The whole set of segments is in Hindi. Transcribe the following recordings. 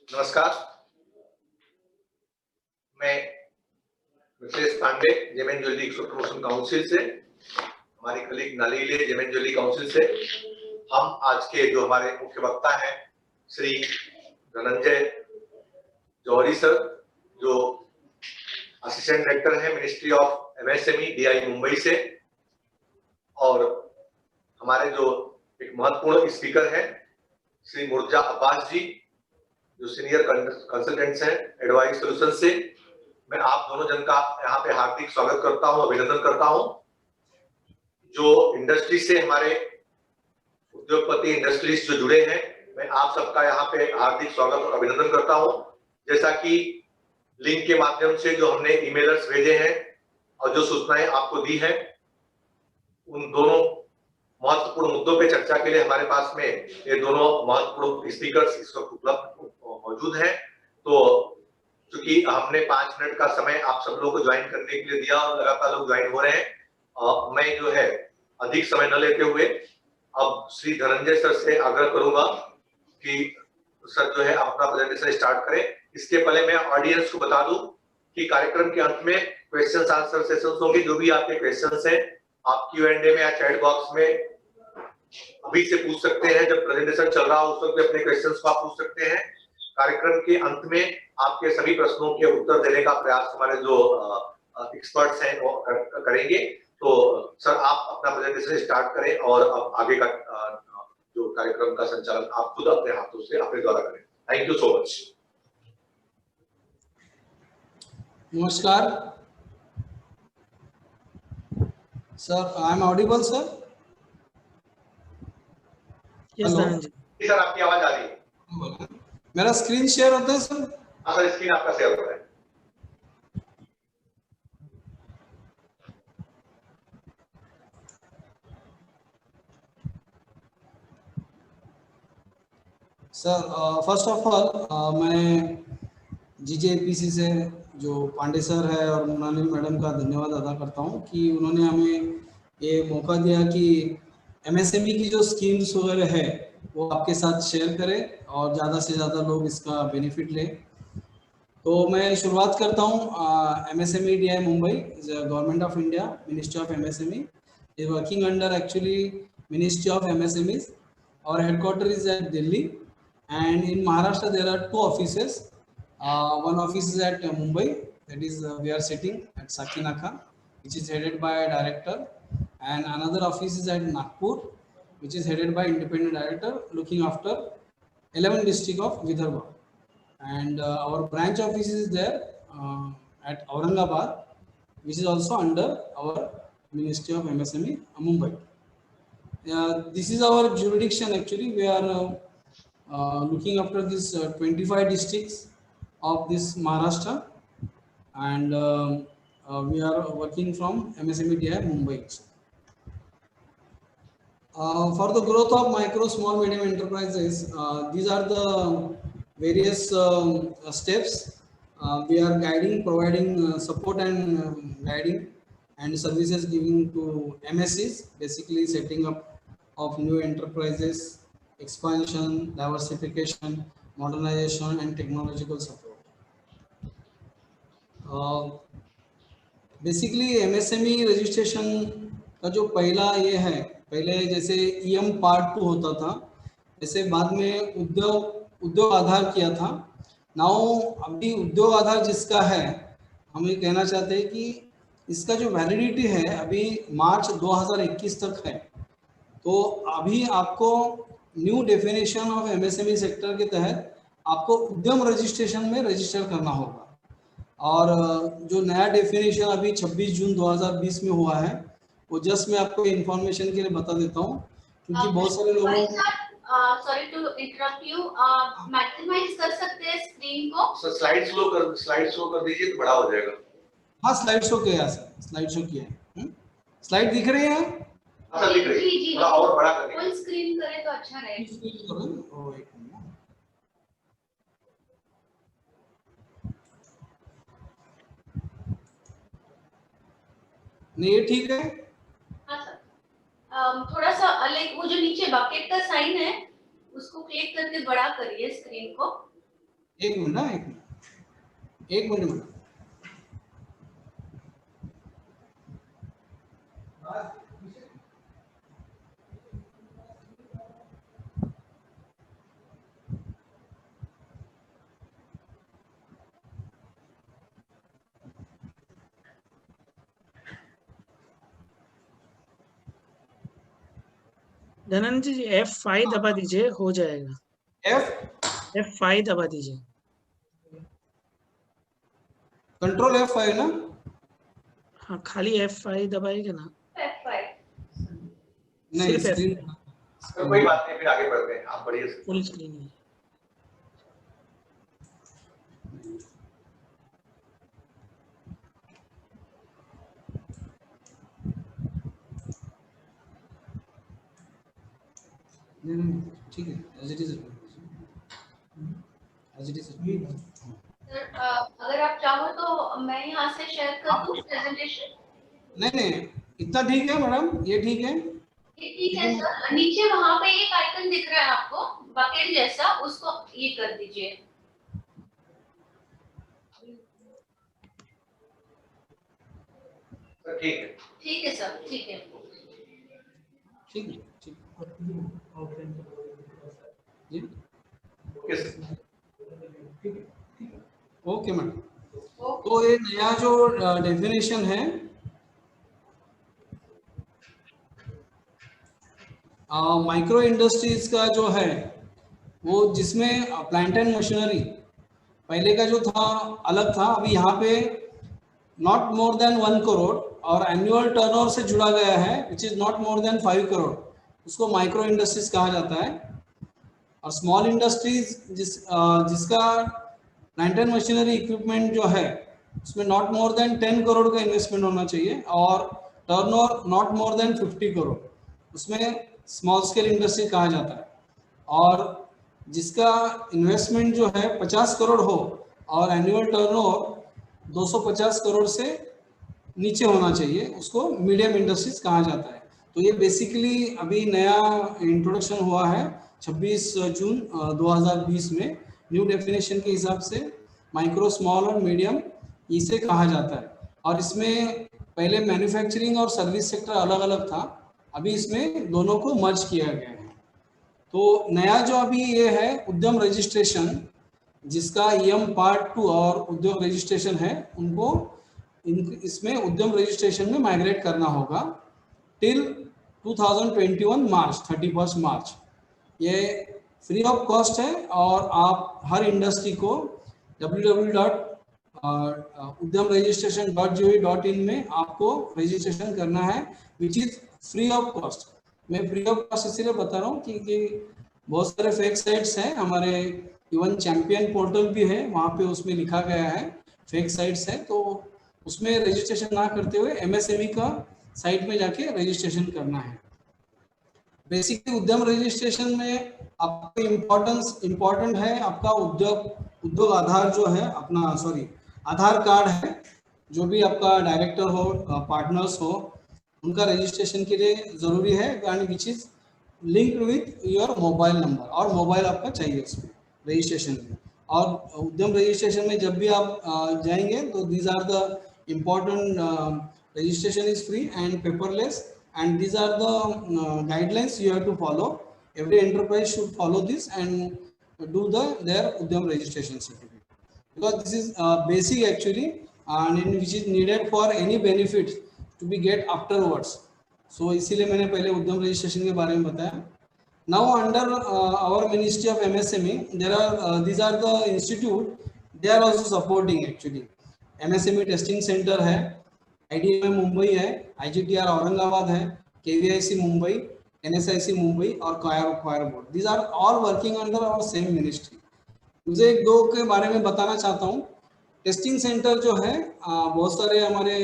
नमस्कार, मैं Mithilesh Pandey gem and jewellery export promotion council से, हमारी कलीग नालीले जेमेन ज्वेलरी काउंसिल से हम आज के जो हमारे मुख्य वक्ता हैं श्री धनंजय जौहरी सर, जो असिस्टेंट डायरेक्टर हैं ministry of MSME DI Mumbai से, और हमारे जो एक महत्वपूर्ण स्पीकर हैं श्री मुर्जा अब्बास जी, जो सीनियर कंसल्टेंट्स हैं एडवाइस सॉल्यूशन से। मैं आप दोनों जन का यहाँ पे हार्दिक स्वागत करता हूँ, अभिनंदन करता हूँ। जो इंडस्ट्री से हमारे उद्योगपति इंडस्ट्रीज जो जुड़े हैं, मैं आप सबका यहाँ पे हार्दिक स्वागत और अभिनंदन करता हूँ। जैसा कि लिंक के माध्यम से जो हमने ईमेलर्स भेजे हैं और जो सूचनाएं आपको दी हैं, उन दोनों महत्वपूर्ण मुद्दों पे चर्चा के लिए हमारे पास में ये दोनों महत्वपूर्ण स्पीकर्स इस वक्त उपलब्ध मौजूद हैं। तो क्योंकि हमने 5 मिनट का समय आप सब लोगों को ज्वाइन करने के लिए दिया और लगातार लोग ज्वाइन हो रहे हैं, मैं जो है अधिक समय न लेते हुए अब श्री धनंजय सर से आग्रह करूंगा कि सर जो है अपना प्रेजेंटेशन स्टार्ट करें। इसके पहले मैं ऑडियंस को बता दूं कि कार्यक्रम के अंत में क्वेश्चन आंसर सेशंस होंगे। जो भी आपके क्वेश्चंस हैं आप Q&A में या चैट बॉक्स में अभी से पूछ सकते हैं। जब प्रेजेंटेशन चल रहा हो उस वक्त अपने क्वेश्चंस को आप पूछ सकते हैं। कार्यक्रम के अंत में आपके सभी प्रश्नों के उत्तर देने का प्रयास हमारे जो एक्सपर्ट्स हैं वो करेंगे। तो सर आप अपना प्रेजेंटेशन स्टार्ट करें और अब आगे का जो कार्यक्रम का संचालन आप खुद अपने हाथों से अपने द्वारा करें। Thank you so much. नमस्कार sir, I am audible sir? Yes sir, आपकी आवाज आ रही है। मेरा स्क्रीन शेयर होता है सर? हाँ सर, स्क्रीन आपका शेयर हो रहा है। सर फर्स्ट ऑफ ऑल मैं जीजेपीसी से जो पांडे सर है और मोनाली मैडम का धन्यवाद अदा करता हूं कि उन्होंने हमें ये मौका दिया कि एमएसएमई की जो स्कीम्स वगैरह है वो आपके साथ शेयर करें और ज़्यादा से ज़्यादा लोग इसका बेनिफिट लें। तो मैं शुरुआत करता हूँ। MSME DI Mumbai is government of India, ministry of MSME is working under actually Ministry of MSMEs. Our headquarters is at Delhi, and in Maharashtra there are 2 offices. One office is at Mumbai, that is we are sitting at Sakinaka, which is headed by a director, and another office is at Nagpur, which is headed by independent director looking after 11 district of Vidarbha. And our branch office is there at Aurangabad, which is also under our Ministry of MSME, Mumbai. This is our jurisdiction actually. We are looking after this 25 districts of this Maharashtra, and we are working from MSME DI Mumbai. For the growth of micro, small, medium enterprises, these are the various steps we are guiding, providing support and guiding and services giving to MSCs, basically setting up of new enterprises, expansion, diversification, modernization and technological support. Basically MSME registration का जो पहला ये है, पहले जैसे EM पार्ट 2 होता था, जैसे बाद में उद्योग आधार किया था। नाउ अभी उद्योग आधार जिसका है, हम ये कहना चाहते हैं कि इसका जो वैलिडिटी है अभी मार्च 2021 तक है। तो अभी आपको new definition of MSME sector के तहत आपको उद्यम रजिस्ट्रेशन में रजिस्टर करना होगा। और जो नया डेफिनेशन अभी 26 जून 2020 में हुआ है, वो जस्ट मैं आपको इन्फॉर्मेशन के लिए बता देता हूँ, क्योंकि बहुत सारे लोगों sorry to interrupt you, maximise कर सकते हैं स्क्रीन को? सर स्लाइड शो कर दीजिए तो बड़ा हो जाएगा। हाँ स्लाइड शो किया सर, स्लाइड शो किया है। स्लाइड दिख रही है? हाँ दिख रही है, थोड़ा और बड़ा करें। फुल स्क्रीन करें तो अच्छा रहेगा। नहीं ये ठीक है? हाँ सर, थोड़ा सा अलग वो जो नीचे बकेट का साइन है उसको क्लिक करके बड़ा करिए स्क्रीन को। एक मिनट ना, एक मिनट मैडम। धनंजय जी F5 दबा दीजिए, हो जाएगा। F5 दबा दीजिए। कंट्रोल F5 ना? हाँ, खाली F5 दबाएगा ना, F5 नहीं, सिर्फ स्क्रीन तो कोई बात नहीं, फिर आगे बढ़ते हैं, आप बढ़िए से। फुल स्क्रीन है। नहीं, ठीक है, as it is, as it is. Sir, अगर आप चाहो तो मैं यहाँ से शेयर कर दूँ प्रेजेंटेशन। नहीं, इतना ठीक है मैडम, ये ठीक है। ये ठीक है सर। नीचे वहाँ पे एक आइकन दिख रहा है आपको बकेट जैसा, उसको ये कर दीजिए। ठीक है, ठीक है सर, ठीक है। ठीक है, ठीक जी, ओके सर। Okay madam. तो ये नया जो डेफिनेशन है, माइक्रो इंडस्ट्रीज का जो है, वो जिसमें प्लांट एंड मशीनरी पहले का जो था अलग था, अभी यहाँ पे नॉट मोर देन 1 करोड़ और एनुअल टर्नओवर से जुड़ा गया है which is not more than 5 crore, उसको माइक्रो इंडस्ट्रीज कहा जाता है। और स्मॉल इंडस्ट्रीज जिसका प्लांट एंड मशीनरी इक्विपमेंट जो है उसमें नॉट मोर देन 10 करोड़ का इन्वेस्टमेंट होना चाहिए और turnover not more than 50 crore, उसमें स्मॉल स्केल इंडस्ट्री कहा जाता है। और जिसका इन्वेस्टमेंट जो है 50 करोड़ हो और एनुअल टर्नओवर 250 करोड़ से नीचे होना चाहिए, उसको मीडियम इंडस्ट्रीज कहा जाता है। तो ये बेसिकली अभी नया इंट्रोडक्शन हुआ है 26 जून 2020 में, न्यू डेफिनेशन के हिसाब से माइक्रो, स्मॉल और मीडियम इसे कहा जाता है। और इसमें पहले मैन्युफैक्चरिंग और सर्विस सेक्टर अलग अलग था, अभी इसमें दोनों को मर्ज किया गया है। तो नया जो अभी ये है उद्यम रजिस्ट्रेशन, जिसका EM पार्ट 2 और उद्योग रजिस्ट्रेशन है, उनको इसमें उद्यम रजिस्ट्रेशन में माइग्रेट करना होगा टिल 2021 मार्च 31 मार्च। ये फ्री ऑफ कॉस्ट है और आप हर इंडस्ट्री को www.udyamregistration.gov.in में आपको रजिस्ट्रेशन करना है which is free of cost. मैं फ्री ऑफ कॉस्ट इसीलिए बता रहा हूँ क्योंकि बहुत सारे फेक साइट्स हैं हमारे, इवन चैंपियन पोर्टल भी है, वहाँ पे उसमें लिखा गया है फेक साइट्स है, तो उसमें रजिस्ट्रेशन ना करते हुए MSME का साइट में जाके रजिस्ट्रेशन करना है। बेसिकली उद्यम रजिस्ट्रेशन में आपको इम्पोर्टेंट है आपका उद्योग आधार जो है अपना, आधार कार्ड है, जो भी आपका डायरेक्टर हो, पार्टनर्स हो, उनका रजिस्ट्रेशन के लिए ज़रूरी है, and which is linked with your mobile number, और मोबाइल आपका चाहिए उसमें रजिस्ट्रेशन में। और उद्यम रजिस्ट्रेशन में जब भी आप जाएंगे तो these are the important, registration is free and paperless, and these are the guidelines you have to follow. Every enterprise should follow this and do their udyam registration certificate, because this is basic actually, and which is needed for any benefits to be get afterwards. So इसीलिए मैंने पहले उद्यम रजिस्ट्रेशन के बारे में बताया। Now under our Ministry of MSME, there are these are the institute, they are also supporting actually। MSME testing centre है, IDMI मुंबई है, IGTR औरंगाबाद है, KVIC मुंबई, NSIC मुंबई और coir board, these are all working under our same ministry. मुझे एक दो के बारे में बताना चाहता हूँ। टेस्टिंग सेंटर जो है, बहुत सारे हमारे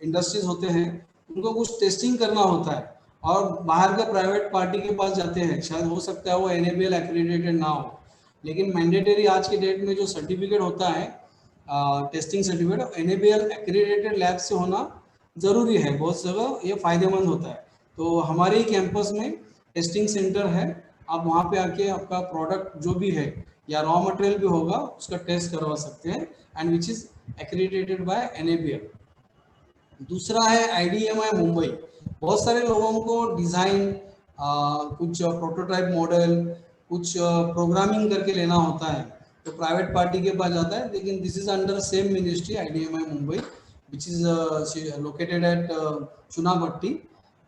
इंडस्ट्रीज होते हैं, उनको कुछ टेस्टिंग करना होता है और बाहर के प्राइवेट पार्टी के पास जाते हैं, शायद हो सकता है वो NABL एक्रेडिटेड ना हो, लेकिन मैंडेटरी आज के डेट में जो सर्टिफिकेट होता है testing certificate NABL accredited lab से होना ज़रूरी है, बहुत जगह ये फ़ायदेमंद होता है। तो हमारे ही कैंपस में टेस्टिंग सेंटर है, आप वहाँ पे आके आपका प्रोडक्ट जो भी है या रॉ मटेरियल भी होगा उसका टेस्ट करवा सकते हैं, and which is accredited by NABL। दूसरा है IDMI मुंबई। बहुत सारे लोगों को डिज़ाइन, कुछ प्रोटोटाइप मॉडल, कुछ प्रोग्रामिंग करके लेना होता है तो प्राइवेट पार्टी के पास जाता है, लेकिन this is under same ministry IDMI Mumbai which is located at Chunabhatti.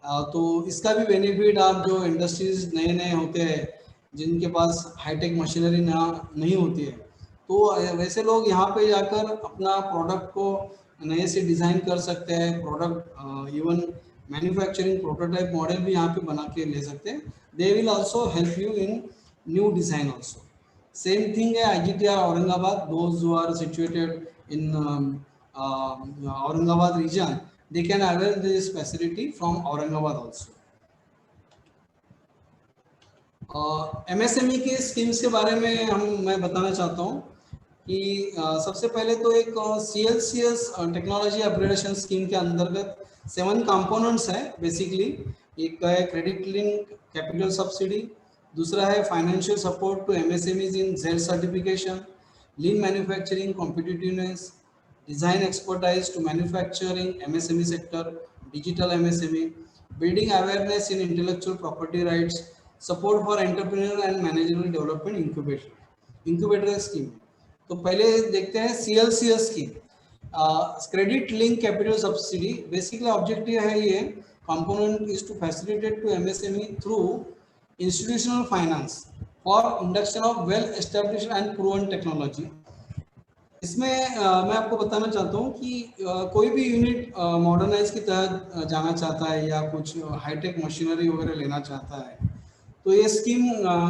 तो इसका भी बेनिफिट आप जो इंडस्ट्रीज नए नए होते हैं जिनके पास हाईटेक मशीनरी नहीं होती है, तो वैसे लोग यहाँ पे जाकर अपना प्रोडक्ट को नए से डिज़ाइन कर सकते हैं। Product even manufacturing prototype model भी यहाँ पे बना के ले सकते हैं। They will also help you in new design also. Same thing है IGTR Aurangabad, those who are situated in Aurangabad region, they can avail this facility from Aurangabad also. MSME के स्कीम्स के बारे में मैं बताना चाहता हूँ कि सबसे पहले तो एक CLCS टेक्नोलॉजी अपग्रेडेशन स्कीम के अंतर्गत 7 कंपोनेंट्स है बेसिकली। एक है क्रेडिट लिंक कैपिटल सब्सिडी, दूसरा है financial support to MSMEs in Z certification, lean manufacturing competitiveness, design expertise to manufacturing MSME sector, digital MSME, building awareness in intellectual property rights, support for entrepreneurial and managerial development incubator scheme। तो पहले देखते हैं CLCS scheme, credit link capital subsidy. Basically objective है ये component is to facilitate to MSME through institutional finance for induction of well established and proven technology. इसमें मैं आपको बताना चाहता हूँ कि कोई भी यूनिट मॉडर्नाइज की तरह जाना चाहता है या कुछ हाईटेक मशीनरी वगैरह लेना चाहता है तो ये स्कीम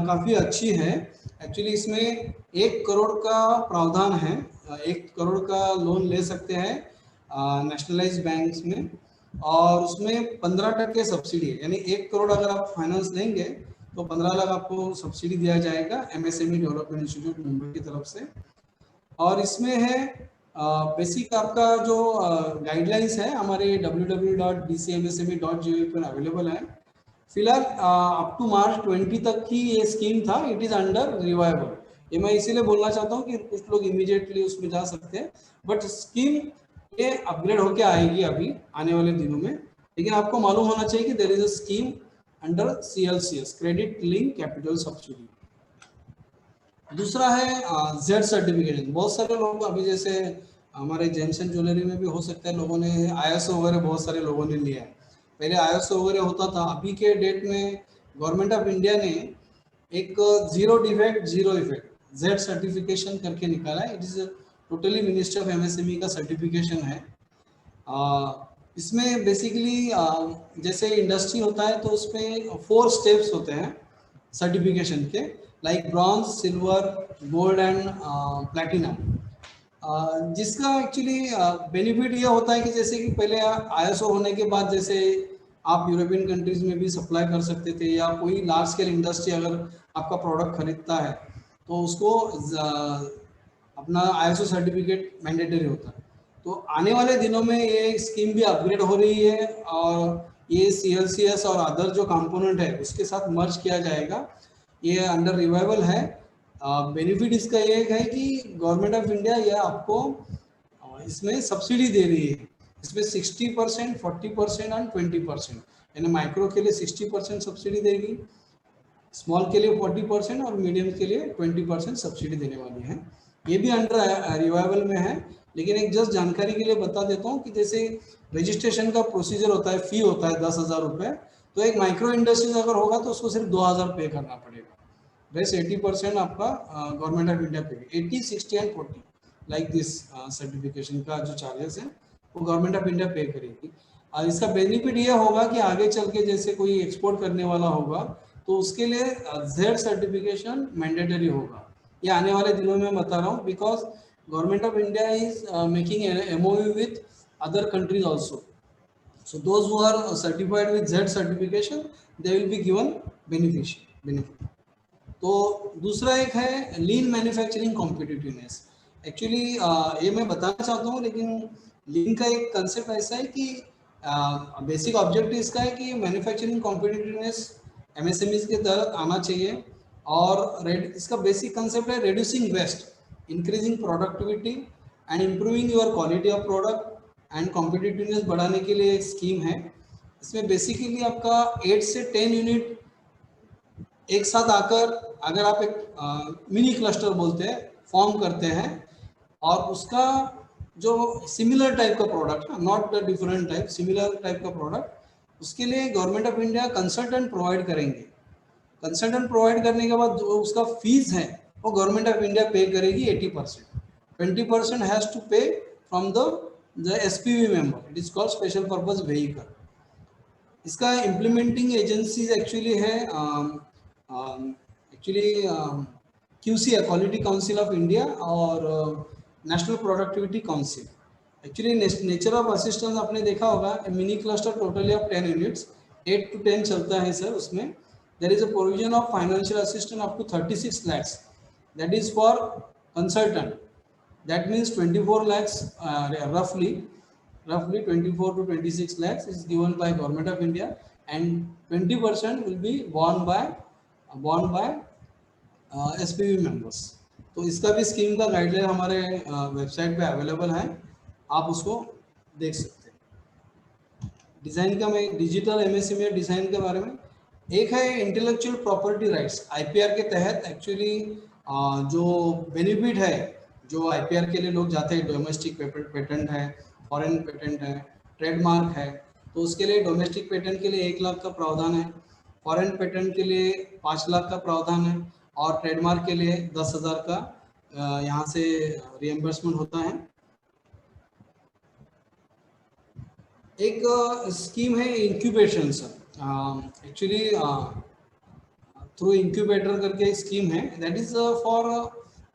काफ़ी अच्छी है। एक्चुअली इसमें 1 करोड़ का प्रावधान है, 1 करोड़ का लोन ले सकते हैं नेशनलाइज बैंक्स में, और उसमें 15% सब्सिडी है। यानी 1 करोड़ अगर आप फाइनेंस लेंगे तो 15 लाख आपको सब्सिडी दिया जाएगा MSME डेवलपमेंट इंस्टीट्यूट मुंबई की तरफ से। और इसमें है बेसिक आपका जो गाइडलाइंस है हमारे www.dcmsme.gov पर अवेलेबल है। फिलहाल अप टू मार्च 20 तक ही ये स्कीम था, इट इज़ अंडर रिवाइवल। ये मैं इसीलिए बोलना चाहता हूँ कि कुछ लोग इमीडिएटली उसमें जा सकते हैं, बट स्कीम ये अपग्रेड होके आएगी अभी आने वाले दिनों में। लेकिन आपको मालूम होना चाहिए कि there is a scheme under CLCS credit link capital subsidy. दूसरा है Z सर्टिफिकेशन। बहुत सारे लोग अभी जैसे हमारे जेम्स एंड ज्वेलरी में भी हो सकता है लोगों ने ISO वगैरह बहुत सारे लोगों ने लिया है। पहले ISO वगैरह होता था, अभी के डेट में गवर्नमेंट ऑफ इंडिया ने एक zero defect zero effect Z certification करके निकाला है। It is totally ministry of MSME का सर्टिफिकेशन है। इसमें बेसिकली जैसे इंडस्ट्री होता है तो उसमें 4 स्टेप्स होते हैं सर्टिफिकेशन के, like bronze, silver, gold and platinum. जिसका एक्चुअली बेनिफिट ये होता है कि जैसे कि पहले ISO होने के बाद जैसे आप यूरोपियन कंट्रीज में भी सप्लाई कर सकते थे, या कोई लार्ज स्केल इंडस्ट्री अगर आपका प्रोडक्ट खरीदता है तो उसको अपना ISO सर्टिफिकेट मैंडेटरी होता है। तो आने वाले दिनों में ये स्कीम भी अपग्रेड हो रही है और ये CLCS और अदर जो कंपोनेंट है उसके साथ मर्ज किया जाएगा। ये अंडर रिवाइवल है। बेनिफिट इसका ये है कि गवर्नमेंट ऑफ इंडिया ये आपको इसमें सब्सिडी दे रही है। इसमें 60%, 40% एंड 20%, यानी माइक्रो के लिए 60% सब्सिडी देगी, स्मॉल के लिए 40% और मीडियम के लिए 20% सब्सिडी देने वाली है। ये भी अंडर रिवाइवल में है। लेकिन एक जस्ट जानकारी के लिए बता देता हूँ कि जैसे रजिस्ट्रेशन का प्रोसीजर होता है, फी होता है 10,000 रुपये, तो एक माइक्रो इंडस्ट्रीज अगर होगा तो उसको सिर्फ 2,000 पे करना पड़ेगा। रेस्ट 80% आपका गवर्नमेंट ऑफ इंडिया पे, 80, 60 एंड 40 लाइक दिस सर्टिफिकेशन का जो चार्जेस है वो गवर्नमेंट ऑफ इंडिया पे करेगी। इसका बेनिफिट ये होगा कि आगे चल के जैसे कोई एक्सपोर्ट करने वाला होगा तो उसके लिए Z सर्टिफिकेशन मैंडेटरी होगा। ये आने वाले दिनों में बता रहा हूँ, because government of India is making MOU with other countries also. So those who are certified with Z certification, they will be given benefit. तो दूसरा एक है लीन मैन्युफैक्चरिंग कॉम्पिटिटिवनेस। एक्चुअली ये मैं बताना चाहता हूँ, लेकिन लीन का एक कंसेप्ट ऐसा है कि बेसिक ऑब्जेक्टिव इसका है कि मैन्युफैक्चरिंग कॉम्पिटिटिवनेस MSMEs के तहत आना चाहिए। और इसका बेसिक कंसेप्ट है reducing waste, increasing productivity and improving your quality of product and competitiveness बढ़ाने के लिए एक स्कीम है। इसमें बेसिकली आपका 8 से 10 यूनिट एक साथ आकर, अगर आप एक मिनी क्लस्टर बोलते हैं, फॉर्म करते हैं, और उसका जो सिमिलर टाइप का product, not different type, similar type का प्रोडक्ट, उसके लिए government of India consultant provide करेंगे। कंसल्टेंट प्रोवाइड करने के बाद जो उसका फीस है वो गवर्नमेंट ऑफ इंडिया पे करेगी 80%। 20% हैज टू पे from the SPV member, it is called special purpose vehicle. इसका इम्प्लीमेंटिंग एजेंसीज एक्चुअली है QC है, क्वालिटी काउंसिल ऑफ इंडिया, और national productivity council. Actually nature of assistance आपने देखा होगा, mini cluster totally off 10 units, 8 to 10 चलता है सर। उसमें there is a provision of financial assistance up to 36 lakhs, that is for consultant, that means 24 lakhs, roughly 24 to 26 lakhs is given by government of India, and 20% will be borne by SPV members। तो इसका भी स्कीम का गाइडलाइन हमारे वेबसाइट पे अवेलेबल है, आप उसको देख सकते हैं। डिज़ाइन का मैं डिजिटल MSME डिज़ाइन के बारे में, एक है इंटेलेक्चुअल प्रॉपर्टी राइट्स। IPR के तहत एक्चुअली जो बेनिफिट है, जो IPR के लिए लोग जाते हैं, डोमेस्टिक पेटेंट है, फॉरेन पेटेंट है, ट्रेडमार्क है, तो उसके लिए डोमेस्टिक पेटेंट के लिए 1 लाख का प्रावधान है, फॉरेन पेटेंट के लिए 5 लाख का प्रावधान है, और ट्रेडमार्क के लिए 10,000 का यहाँ से रिएम्बर्समेंट होता है। एक स्कीम है incubation sir, actually through incubator करके एक स्कीम है, दैट इज फॉर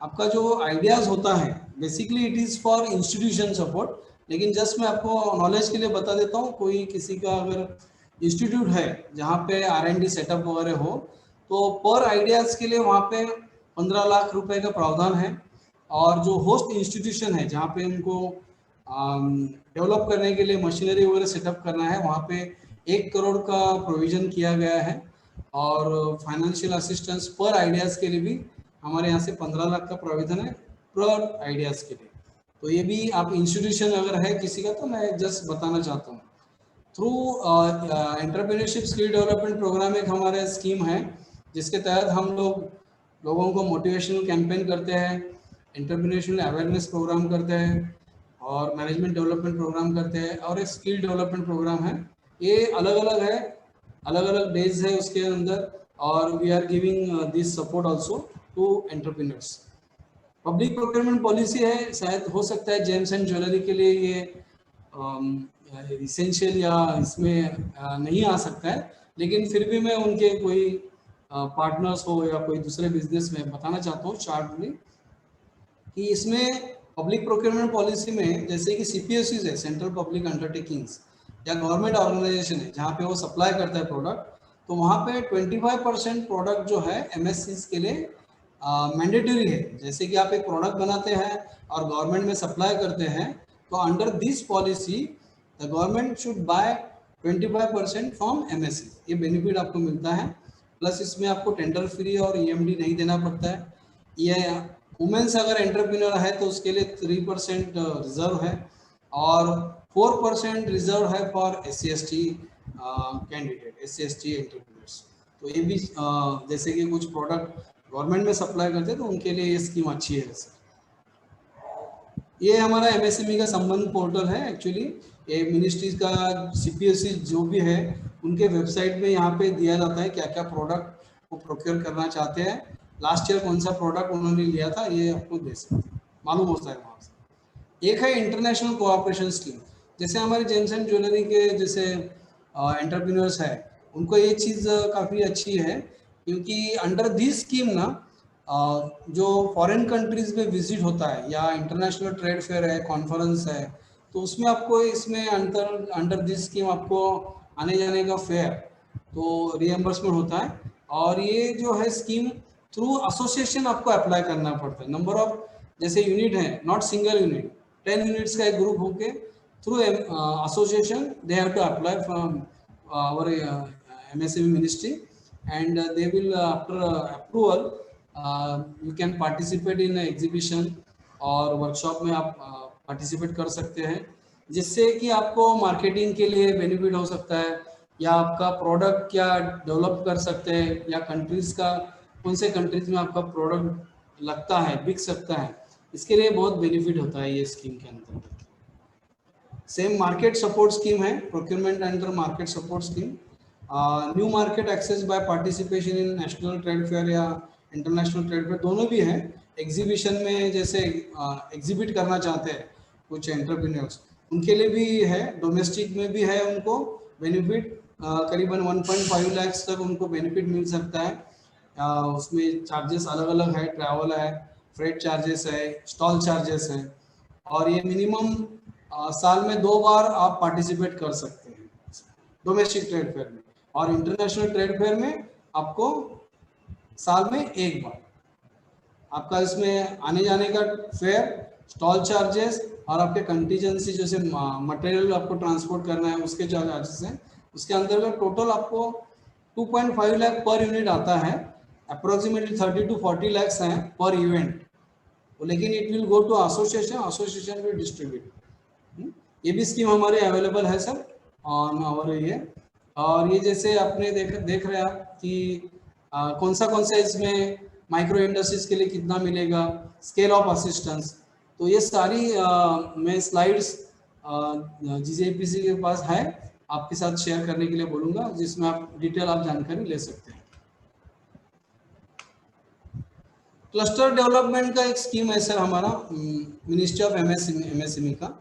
आपका जो आइडियाज होता है, basically it is for institution support, लेकिन जस्ट मैं आपको नॉलेज के लिए बता देता हूँ। कोई किसी का अगर इंस्टीट्यूट है जहाँ पे R&D सेटअप वगैरह हो, तो पर आइडियाज के लिए वहाँ पे 15 लाख रुपए का प्रावधान है, और जो होस्ट इंस्टीट्यूशन है जहाँ पे उनको डेवलप करने के लिए मशीनरी वगैरह सेटअप करना है, वहाँ पे 1 करोड़ का प्रोविजन किया गया है, और फाइनेंशियल असिस्टेंस पर आइडियाज़ के लिए भी हमारे यहाँ से 15 लाख का प्रोविजन है पर आइडियाज़ के लिए। तो ये भी आप इंस्टीट्यूशन अगर है किसी का, तो मैं जस्ट बताना चाहता हूँ। Through entrepreneurship skill development programme एक हमारा स्कीम है, जिसके तहत हम लोगों को मोटिवेशनल कैंपेन करते हैं, एंटरप्रेन्योरशिप अवेयरनेस प्रोग्राम करते हैं, और मैनेजमेंट डेवलपमेंट प्रोग्राम करते हैं, और एक स्किल डेवलपमेंट प्रोग्राम है। ये अलग अलग है, अलग अलग डेज है उसके अंदर, और we are giving this support also to entrepreneurs. Public procurement policy है, शायद हो सकता है जेम्स एंड ज्वेलरी के लिए ये इसेंशियल या इसमें नहीं आ सकता है, लेकिन फिर भी मैं उनके कोई पार्टनर्स हो या कोई दूसरे बिजनेस में बताना चाहता हूँ शॉर्टली कि इसमें पब्लिक प्रोक्योरमेंट पॉलिसी में जैसे कि CPSUs है, सेंट्रल पब्लिक अंडरटेकिंग्स, या गवर्नमेंट ऑर्गेनाइजेशन है जहाँ पे वो सप्लाई करता है प्रोडक्ट, तो वहाँ पे 25% प्रोडक्ट जो है MSCs के लिए मैंडेटरी है। जैसे कि आप एक प्रोडक्ट बनाते हैं और गवर्नमेंट में सप्लाई करते हैं, तो under this policy the government should buy 25% from MSC। ये बेनिफिट आपको मिलता है, प्लस इसमें आपको टेंडर फ्री और EMD नहीं देना पड़ता है। ये वुमेन्स अगर एंटरप्रेन्योर है तो उसके लिए 3% रिजर्व है, और 4% रिजर्व है for SC/ST candidate, SC/ST entrepreneurs. तो ये भी जैसे कि कुछ प्रोडक्ट गवर्नमेंट में सप्लाई करते हैं तो उनके लिए ये स्कीम अच्छी है सर। ये हमारा MSME का संबंध पोर्टल है। एक्चुअली ये मिनिस्ट्रीज का CPSE जो भी है उनके वेबसाइट में यहाँ पे दिया जाता है क्या क्या प्रोडक्ट वो प्रोक्योर करना चाहते हैं, लास्ट ईयर कौन सा प्रोडक्ट उन्होंने लिया था, ये आपको दे सकते हैं, मालूम होता है वहाँ से। एक है इंटरनेशनल कोऑपरेशन स्कीम, जैसे हमारे जेम्स एंड ज्वेलरी के जैसे एंटरप्रेन्योर्स है, उनको ये चीज़ काफ़ी अच्छी है, क्योंकि अंडर दिस स्कीम ना जो फॉरेन कंट्रीज में विजिट होता है या इंटरनेशनल ट्रेड फेयर है, कॉन्फ्रेंस है, तो उसमें आपको इसमें अंडर दिस स्कीम आपको आने जाने का फेयर तो रिएम्बर्समेंट होता है। और ये जो है स्कीम थ्रू एसोसिएशन आपको अप्लाई करना पड़ता है। नंबर ऑफ जैसे यूनिट है, नॉट सिंगल यूनिट, 10 यूनिट्स का एक ग्रुप होके through association they have to apply from our MSME ministry, and they will after approval you can participate in exhibition और वर्कशॉप में आप पार्टिसिपेट कर सकते हैं, जिससे कि आपको मार्केटिंग के लिए बेनिफिट हो सकता है, या आपका प्रोडक्ट क्या डेवलप कर सकते हैं, या कंट्रीज का कौन से कंट्रीज में आपका प्रोडक्ट लगता है, बिक सकता है, इसके लिए बहुत बेनिफिट होता है ये स्कीम के अंतर्गत। सेम मार्केट सपोर्ट स्कीम है, procurement under market support scheme. New market access by participation in national trade fair या इंटरनेशनल ट्रेड फेयर, दोनों भी है। एग्जीबिशन में जैसे एग्जिबिट करना चाहते हैं कुछ एंटरप्रेन्योर्स, उनके लिए भी है, डोमेस्टिक में भी है उनको बेनिफिट, करीबन 1.5 लाख तक उनको बेनिफिट मिल सकता है। उसमें चार्जेस अलग अलग है, ट्रैवल है, फ्रेट चार्जेस है, स्टॉल चार्जेस है, और ये मिनिमम साल में 2 बार आप पार्टिसिपेट कर सकते हैं डोमेस्टिक ट्रेड फेयर में, और इंटरनेशनल ट्रेड फेयर में आपको साल में 1 बार। आपका इसमें आने जाने का फेयर, स्टॉल चार्जेस और आपके कंटीजेंसी जैसे मटेरियल आपको ट्रांसपोर्ट करना है उसके चार्जेस हैं, उसके अंतर्गत टोटल आपको 2.5 लाख पर यूनिट आता है, अप्रोक्सीमेटली 30 to 40 lakhs हैं पर इवेंट, लेकिन it will go to association will distribute. ये भी स्कीम हमारे अवेलेबल है सर ऑन और ये, और ये जैसे आपने देख रहे आप कि कौन सा इसमें माइक्रो इंडस्ट्रीज के लिए कितना मिलेगा, स्केल ऑफ असिस्टेंस, तो ये सारी मैं स्लाइड्स जीजेपीसी के पास है, आपके साथ शेयर करने के लिए बोलूँगा, जिसमें आप डिटेल आप जानकारी ले सकते हैं। क्लस्टर डेवलपमेंट का एक स्कीम है सर हमारा मिनिस्ट्री ऑफ एमएसएमई का,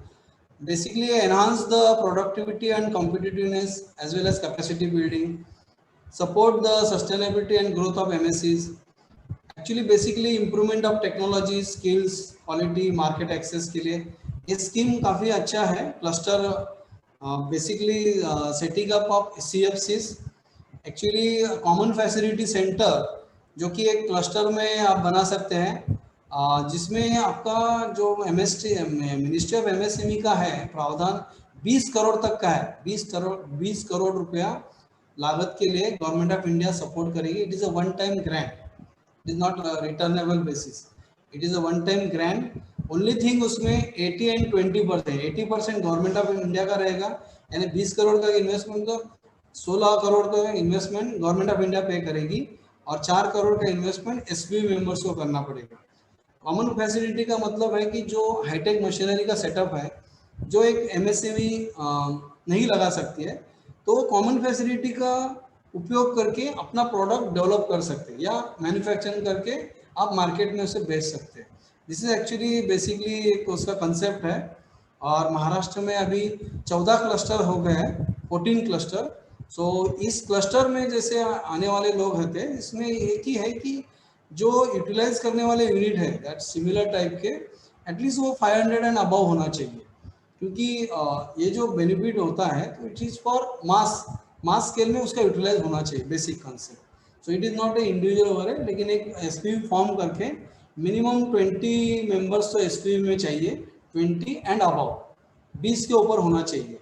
basically enhance the productivity and competitiveness as well as capacity building, support the sustainability and growth of MSCs, actually basically improvement of technology, skills, quality, market access के लिए ये स्कीम काफ़ी अच्छा है। Cluster basically setting up of CFCs, actually common facility centre, जो कि एक क्लस्टर में आप बना सकते हैं, जिसमें आपका जो मिनिस्ट्री ऑफ एमएसएमई का है प्रावधान 20 करोड़ तक का है, 20 करोड़ रुपया लागत के लिए गवर्नमेंट ऑफ इंडिया सपोर्ट करेगी। It is a one time grant, it is not returnable basis, it is a one time grant. Only thing उसमें 80 and 20%, 80% गवर्नमेंट ऑफ इंडिया का रहेगा, यानी 20 करोड़ का इन्वेस्टमेंट तो 16 करोड़ का इन्वेस्टमेंट गवर्नमेंट ऑफ इंडिया पे करेगी, और 4 करोड़ का इन्वेस्टमेंट एसपीवी मेंबर्स को करना पड़ेगा। कॉमन फैसिलिटी का मतलब है कि जो हाईटेक मशीनरी का सेटअप है, जो एक एमएसएमई नहीं लगा सकती है, तो वो कॉमन फैसिलिटी का उपयोग करके अपना प्रोडक्ट डेवलप कर सकते हैं, या मैन्युफैक्चरिंग करके आप मार्केट में उसे बेच सकते हैं। दिस इज एक्चुअली बेसिकली एक उसका कंसेप्ट है, और महाराष्ट्र में अभी 14 क्लस्टर हो गए हैं, 14 क्लस्टर। सो इस क्लस्टर में जैसे आने वाले लोग होते हैं, इसमें एक ही है कि जो यूटिलाइज करने वाले यूनिट है दैट सिमिलर टाइप के, एटलीस्ट वो 500 एंड अबव होना चाहिए, क्योंकि ये जो बेनिफिट होता है तो it is for mass scale में उसका यूटिलाइज होना चाहिए, basic concept. So it is not a individual over है, लेकिन एक एसपीवी फॉर्म करके मिनिमम 20 मेंबर्स तो एसपीवी में चाहिए, 20 एंड अबव, 20 के ऊपर होना चाहिए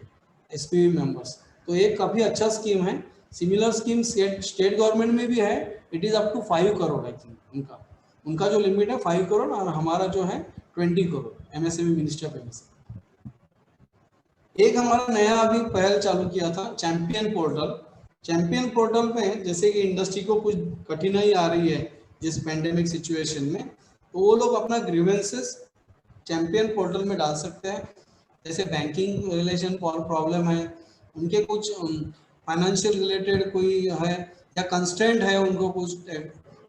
एसपीवी मेंबर्स। तो ये काफ़ी अच्छा स्कीम है। सिमिलर स्कीम स्टेट गवर्नमेंट में भी है, it is up to 5 crore I think, उनका जो लिमिट है 5 करोड़, और हमारा जो है 20 crore MSME, ministry of MSME. एक हमारा नया अभी पहल चालू किया था चैंपियन पोर्टल। चैंपियन पोर्टल में जैसे कि इंडस्ट्री को कुछ कठिनाई आ रही है जिस पेंडेमिक सिचुएशन में, तो वो लोग अपना ग्रीवेंसेस चैंपियन पोर्टल में डाल सकते हैं। जैसे बैंकिंग रिलेशन प्रॉब्लम है, उनके कुछ फाइनेंशियल रिलेटेड कोई है, या कंस्ट्रेंट है, उनको कुछ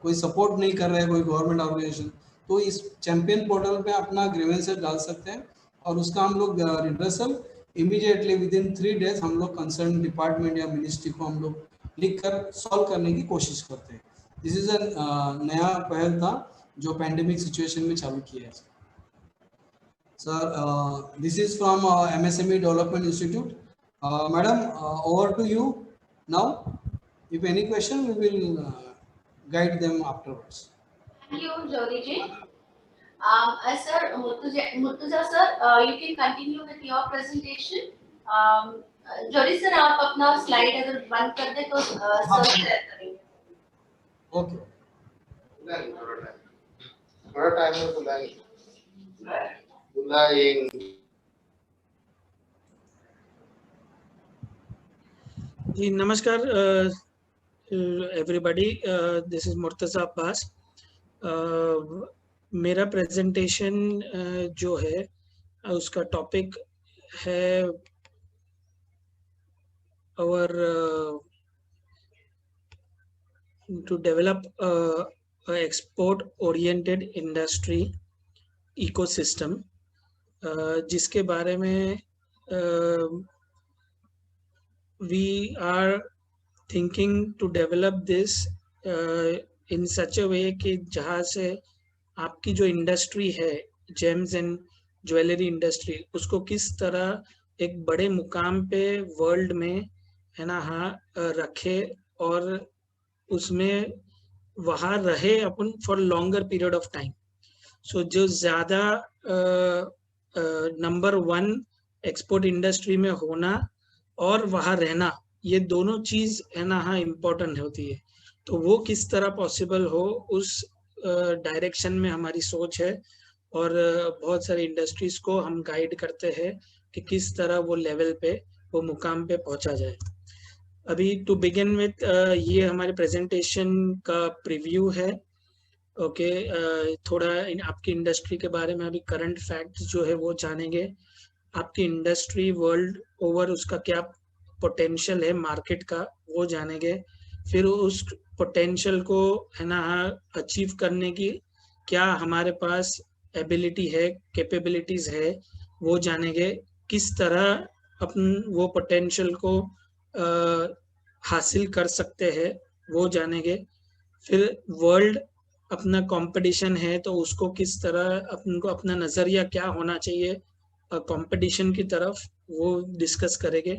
कोई सपोर्ट नहीं कर रहा है कोई गवर्नमेंट ऑर्गेनाइजेशन, तो इस चैंपियन पोर्टल पे अपना ग्रीवेंसेस डाल सकते हैं, और उसका हम लोग redressal immediately with in 3 days हम लोग कंसर्न डिपार्टमेंट या मिनिस्ट्री को हम लोग लिख कर सॉल्व करने की कोशिश करते हैं। दिस इज नया पहल था जो पैंडेमिक सिचुएशन में चालू किया है sir. This is from MSME development institute. Madam, over to you now. If any question we will guide them afterwards. Thank you, Jyoti ji. Sir, Murtuza sir, you can continue with your presentation. Jyoti sir, आप अपना slide अगर बंद कर दे तो sir share करेंगे. ओके थोड़ा टाइम में बुलाएंगे। जी नमस्कार everybody, this is Murtaza Abbas. मेरा प्रेजेंटेशन जो है उसका टॉपिक है our to develop a export oriented industry ecosystem, जिसके बारे में we are thinking to develop this in such a way कि जहाँ से आपकी जो इंडस्ट्री है जेम्स एंड ज्वेलरी इंडस्ट्री, उसको किस तरह एक बड़े मुकाम पे वर्ल्ड में है ना रखे और उसमें वहाँ रहे अपन for longer period of time. So जो ज़्यादा नंबर 1 एक्सपोर्ट इंडस्ट्री में होना और वहाँ रहना, ये दोनों चीज़ है ना इम्पोर्टेंट होती है। तो वो किस तरह पॉसिबल हो, उस डायरेक्शन में हमारी सोच है और बहुत सारी इंडस्ट्रीज को हम गाइड करते हैं कि किस तरह वो लेवल पे, वो मुकाम पे पहुंचा जाए। अभी टू बिगिन विथ ये हमारे प्रेजेंटेशन का प्रीव्यू है। ओके, थोड़ा आपकी इंडस्ट्री के बारे में अभी करंट फैक्ट्स जो है वो जानेंगे। आपकी इंडस्ट्री वर्ल्ड ओवर उसका क्या पोटेंशियल है मार्केट का, वो जानेंगे। फिर उस पोटेंशियल को है ना अचीव करने की क्या हमारे पास एबिलिटी है, कैपेबिलिटीज है, वो जानेंगे। किस तरह अपन वो पोटेंशियल को हासिल कर सकते हैं, वो जानेंगे। फिर वर्ल्ड अपना कंपटीशन है तो उसको किस तरह अपन को अपना नज़रिया क्या होना चाहिए कंपटीशन की तरफ, वो डिस्कस करेंगे।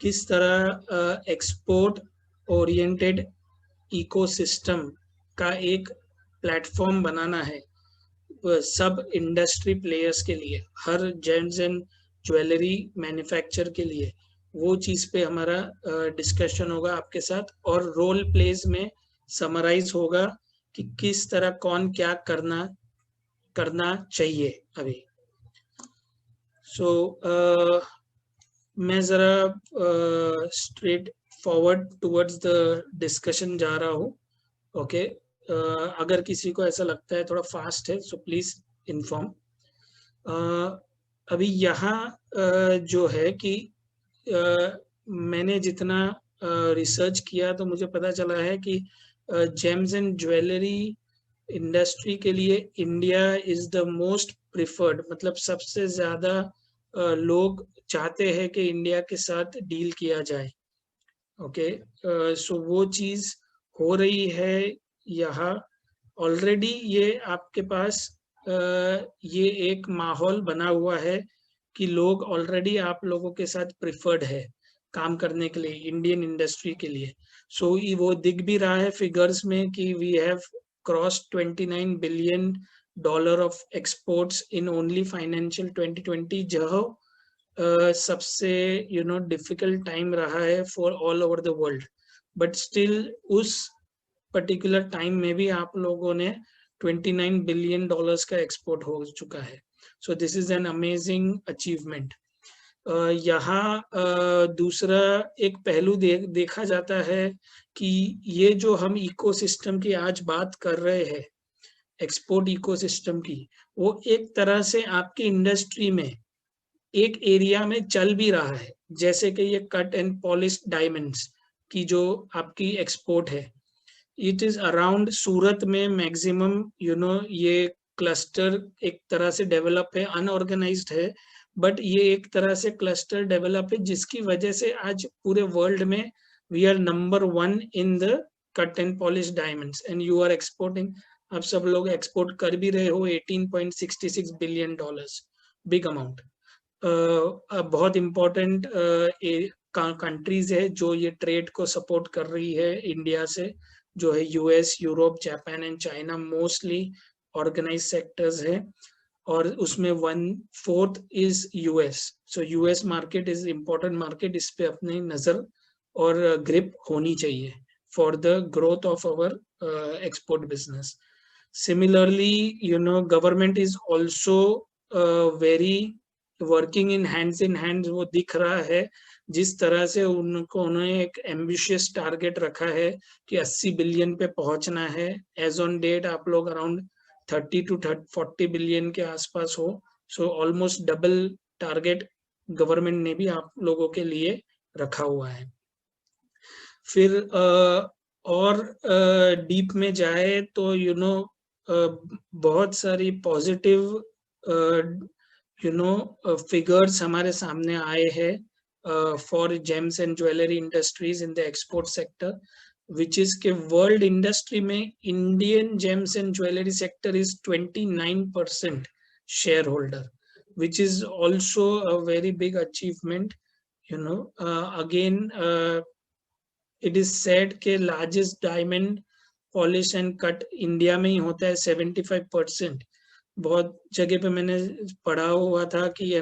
किस तरह एक्सपोर्ट ओरिएंटेड इकोसिस्टम का एक प्लेटफॉर्म बनाना है सब इंडस्ट्री प्लेयर्स के लिए, हर जेम्स एंड ज्वेलरी मैन्युफैक्चर के लिए, वो चीज़ पे हमारा डिस्कशन होगा आपके साथ। और रोल प्लेस में समराइज होगा कि किस तरह कौन क्या करना चाहिए अभी। सो मैं ज़रा straight forward towards the discussion जा रहा हूँ। ओके, अगर किसी को ऐसा लगता है थोड़ा फास्ट है सो प्लीज़ इन्फॉर्म। अभी यहाँ जो है कि मैंने जितना रिसर्च किया तो मुझे पता चला है कि जेम्स एंड ज्वेलरी इंडस्ट्री के लिए India is the most preferred, मतलब सबसे ज़्यादा लोग चाहते हैं कि इंडिया के साथ डील किया जाए। ओके, सो वो चीज़ हो रही है यहाँ ऑलरेडी। ये आपके पास ये एक माहौल बना हुआ है कि लोग ऑलरेडी आप लोगों के साथ प्रिफर्ड है काम करने के लिए इंडियन इंडस्ट्री के लिए। सो वो दिख भी रहा है फिगर्स में कि we have cross $29 billion of exports in only financial 2020, जो सबसे डिफिकल्ट टाइम रहा है for all over the world. But still उस पर्टिकुलर टाइम में भी आप लोगों ने $29 बिलियन का एक्सपोर्ट हो चुका है। So this is an amazing achievement. यहाँ दूसरा एक पहलू देखा जाता है कि ये जो हम इकोसिस्टम की आज बात कर रहे हैं, एक्सपोर्ट इकोसिस्टम की, वो एक तरह से आपकी इंडस्ट्री में एक एरिया में चल भी रहा है। जैसे कि ये कट एंड पॉलिश डायमंड्स की जो आपकी एक्सपोर्ट है, इट इज अराउंड सूरत में मैक्सिमम ये क्लस्टर एक तरह से डेवलप है, अनऑर्गेनाइज्ड है, बट ये एक तरह से क्लस्टर डेवलप है जिसकी वजह से आज पूरे वर्ल्ड में we are number 1 in the cut and polish diamonds and you are exporting. आप सब लोग एक्सपोर्ट कर भी रहे हो $18.66 बिलियन, बिग अमाउंट। बहुत इम्पोर्टेंट कंट्रीज है जो ये ट्रेड को सपोर्ट कर रही है इंडिया से, जो है US, Europe, Japan and China, mostly organise sectors है। और उसमें 1/4 is US. So US market is important market, इस पे अपनी नज़र और ग्रिप होनी चाहिए for the growth of our export business. Similarly, government is also very working in hands, वो दिख रहा है जिस तरह से उन्होंने एक एम्बिशियस टारगेट रखा है कि 80 बिलियन पे पहुंचना है. एज ऑन डेट आप लोग अराउंड 30 to 40 बिलियन के आसपास हो. So almost double target government ने भी आप लोगों के लिए रखा हुआ है. फिर और डीप में जाए तो बहुत सारी पॉजिटिव फिगर्स हमारे सामने आए हैं for James and jewellery industries in the export sector, which is के वर्ल्ड इंडस्ट्री में Indian James and jewellery sector is 29% share holder, which is also a very big achievement. Again, it is said के largest diamond polish and cut India में ही होता है 75%. बहुत जगह पे मैंने पढ़ा हुआ था कि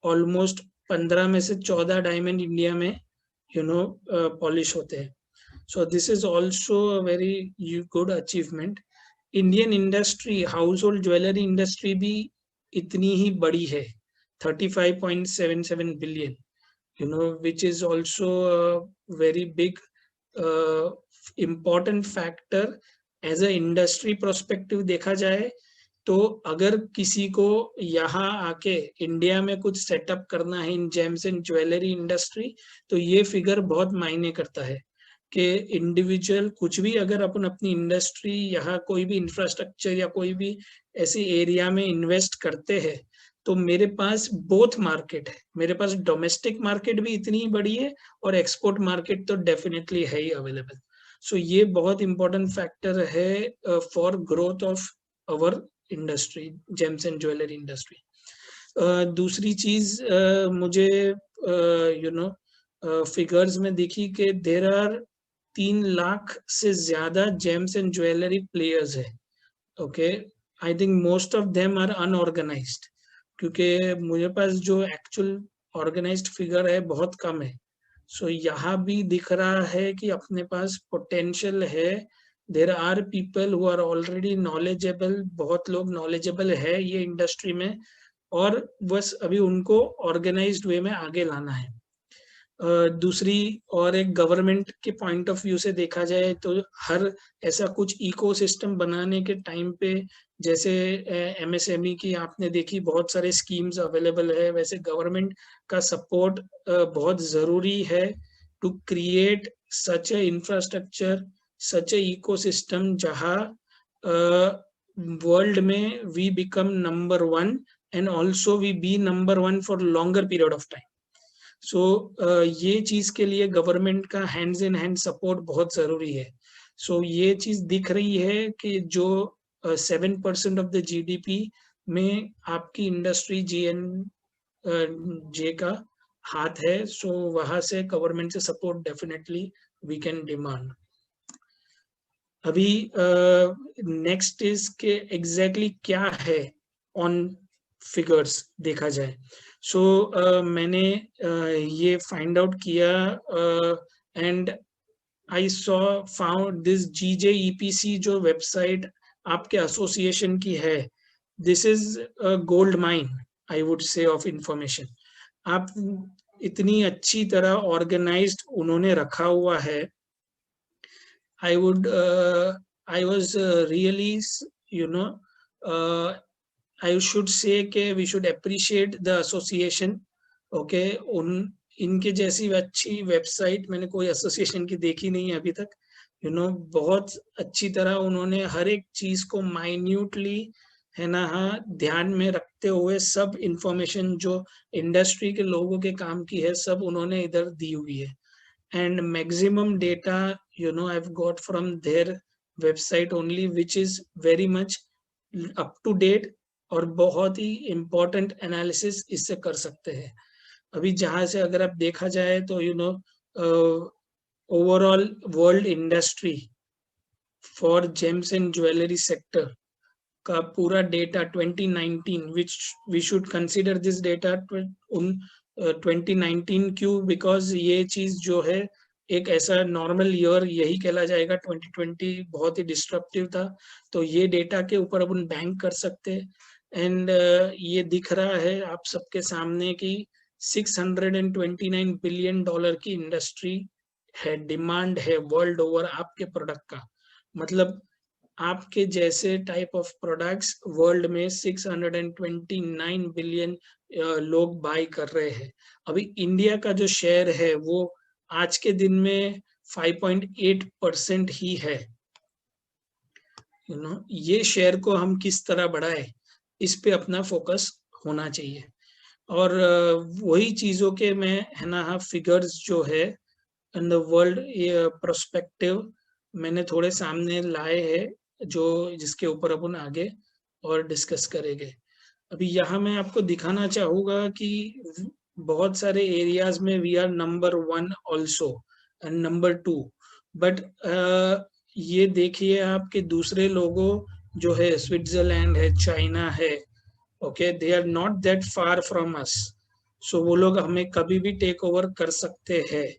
ऑलमोस्ट 15 में से 14 डायमंड इंडिया में पॉलिश होते हैं. So this is also a very good achievement. Indian industry house hold jewellery industry भी इतनी ही बड़ी है 35.77 billion, which is also a very big important factor as a industry perspective. देखा जाए तो अगर किसी को यहाँ आके इंडिया में कुछ सेटअप करना है इन जेम्स एंड ज्वेलरी इंडस्ट्री, तो ये फिगर बहुत मायने करता है कि इंडिविजुअल कुछ भी अगर अपन अपनी इंडस्ट्री यहाँ कोई भी इंफ्रास्ट्रक्चर या कोई भी ऐसी एरिया में इन्वेस्ट करते हैं तो मेरे पास बोथ मार्केट है. मेरे पास डोमेस्टिक मार्केट भी इतनी बड़ी है और एक्सपोर्ट मार्केट तो डेफिनेटली है ही अवेलेबल. सो ये बहुत इंपॉर्टेंट फैक्टर है for growth of our industry, James and jewellery industry. दूसरी चीज मुझे फिगर्स में दिखी कि देर आर 3 लाख से ज्यादा जेम्स एंड ज्वेलरी प्लेयर्स है. Okay, I think most of them are unorganised, क्योंकि मुझे पास जो एक्चुअल ऑर्गेनाइज्ड फिगर है बहुत कम है. सो यहाँ भी दिख रहा है कि अपने पास पोटेंशियल है. There are people who are already knowledgeable, बहुत लोग नॉलेजेबल है ये इंडस्ट्री में, और बस अभी उनको ऑर्गेनाइज्ड वे में आगे लाना है. दूसरी और एक गवर्नमेंट के पॉइंट ऑफ व्यू से देखा जाए तो हर ऐसा कुछ इकोसिस्टम बनाने के टाइम पे, जैसे एमएसएमई की आपने देखी बहुत सारे स्कीम्स अवेलेबल है, वैसे गवर्नमेंट का सपोर्ट बहुत जरूरी है to create such a infrastructure, such a ecosystem जहाँ वर्ल्ड में we become number 1 and also we be number 1 for longer period of time. So ये चीज के लिए गवर्नमेंट का हैंड्स इन हैंड सपोर्ट बहुत जरूरी है. सो ये चीज दिख रही है कि जो 7% ऑफ द जीडीपी में आपकी इंडस्ट्री जे का हाथ है. सो वहां से गवर्नमेंट से support definitely we can demand. अभी नेक्स्ट इज के एग्जैक्टली क्या है ऑन फिगर्स देखा जाए. सो मैंने ये फाइंड आउट किया and I found this GJEPC जो वेबसाइट आपके एसोसिएशन की है, this is gold mine I would say of information. आप इतनी अच्छी तरह ऑर्गेनाइज्ड उन्होंने रखा हुआ है. I was really, I should say कि we should appreciate the association. Okay, इनके जैसी अच्छी वेबसाइट मैंने कोई एसोसिएशन की देखी नहीं है अभी तक. बहुत अच्छी तरह उन्होंने हर एक चीज को माइन्यूटली है ना ध्यान में रखते हुए सब इंफॉर्मेशन जो इंडस्ट्री के लोगों के काम की है सब उन्होंने इधर दी हुई है. And maximum data I've got from their website only, which is very much up to date और बहुत ही important analysis इससे कर सकते हैं. अभी जहाँ से अगर आप देखा जाए तो overall world industry for gems and jewelry sector का पूरा data 2019, which we should consider this data 2019 क्यों, बिकॉज ये चीज जो है एक ऐसा नॉर्मल ईयर यही कहला जाएगा। 2020 बहुत ही डिस्ट्रप्टिव था, तो ये डेटा के ऊपर अपन बैंक कर सकते हैं। एंड ये दिख रहा है आप सबके सामने कि $629 बिलियन की इंडस्ट्री है, डिमांड है वर्ल्ड ओवर आपके प्रोडक्ट का। मतलब आपके जैसे टाइप ऑफ प्रोडक्ट्स वर्ल्ड में 629 बिलियन लोग बाय कर रहे हैं। अभी इंडिया का जो शेयर है वो आज के दिन में 5.8% ही है। ये शेयर को हम किस तरह बढ़ाए, इस पे अपना फोकस होना चाहिए। और वही चीजों के मैं है ना फिगर्स जो है इन द वर्ल्ड प्रोस्पेक्टिव मैंने थोड़े सामने लाए हैं, जो जिसके ऊपर अपन आगे और डिस्कस करेंगे। अभी यहाँ मैं आपको दिखाना चाहूँगा कि बहुत सारे एरियाज में we are number 1 also and number 2, but ये देखिए आपके दूसरे लोगों जो है स्विट्जरलैंड है, चाइना है, okay, they are not that far from us. So वो लोग हमें कभी भी टेक ओवर कर सकते हैं।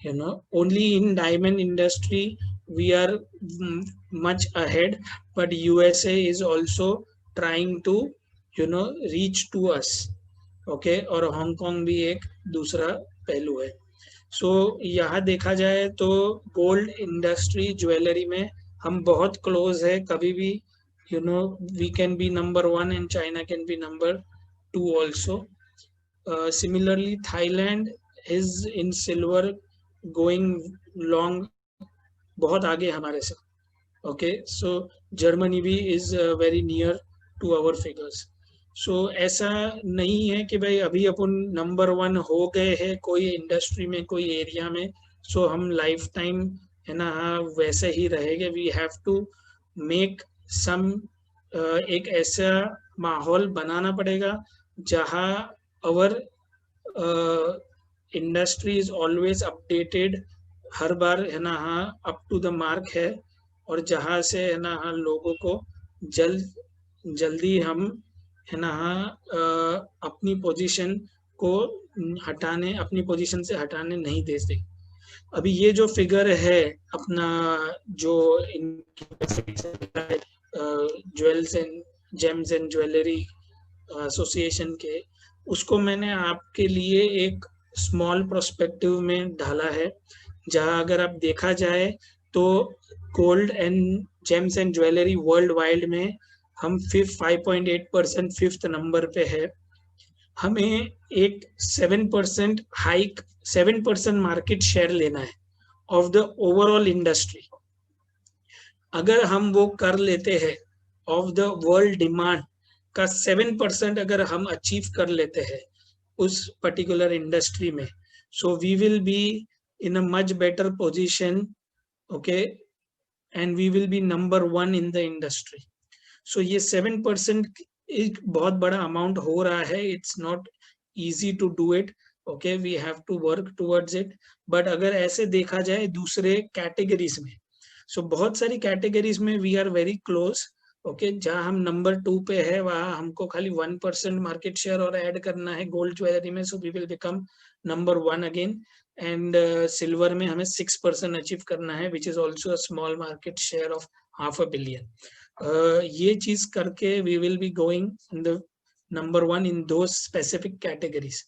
Only in diamond industry we are much ahead, but USA is also trying to reach to us, okay, और हांगकांग भी एक दूसरा पहलू है। सो यहाँ देखा जाए तो गोल्ड इंडस्ट्री ज्वेलरी में हम बहुत क्लोज है। कभी भी we can be number 1 and China can be number 2 also. Similarly, Thailand is in silver going long, बहुत आगे हमारे से, ओके। सो जर्मनी भी is very near to our figures. So ऐसा नहीं है कि भाई अभी अपन नंबर 1 हो गए हैं कोई इंडस्ट्री में, कोई एरिया में, सो हम लाइफ टाइम है ना वैसे ही रहेंगे। We have to make some, एक ऐसा माहौल बनाना पड़ेगा जहाँ our industry is always updated, हर बार है ना अप टू द मार्क है, और जहाँ से है ना लोगों को जल्दी हम है ना अपनी पोजीशन को हटाने, अपनी पोजीशन से हटाने नहीं दे सकते। अभी ये जो फिगर है अपना जो jewels and James and jewellery association के, उसको मैंने आपके लिए एक स्मॉल प्रोस्पेक्टिव में ढाला है, जहां अगर आप देखा जाए तो gold and James and jewellery world wide में हम 5.8% 5th नंबर पे है। हमें एक 7% हाइक, 7% मार्केट शेयर लेना है ऑफ द ओवरऑल इंडस्ट्री। अगर हम वो कर लेते हैं ऑफ द वर्ल्ड डिमांड का 7% अगर हम अचीव कर लेते हैं उस पर्टिकुलर इंडस्ट्री में, so we will be in a much better position, okay, and we will be number 1 in the industry. So ये 7% एक बहुत बड़ा अमाउंट हो रहा है। It's not easy to do it, okay, we have to work towards it. But अगर ऐसे देखा जाए दूसरे कैटेगरीज में, सो बहुत सारी कैटेगरीज में we are very close, okay, जहां हम नंबर 2 पे है वहां हमको खाली 1% मार्केट शेयर और ऐड करना है गोल्ड ज्वेलरी में, so we will become number 1 again. And silver में हमें 6% अचीव करना है, which is also a small market share of $500 million। ये चीज करके we will be going in the number 1 in दो स्पेसिफिक कैटेगरीज।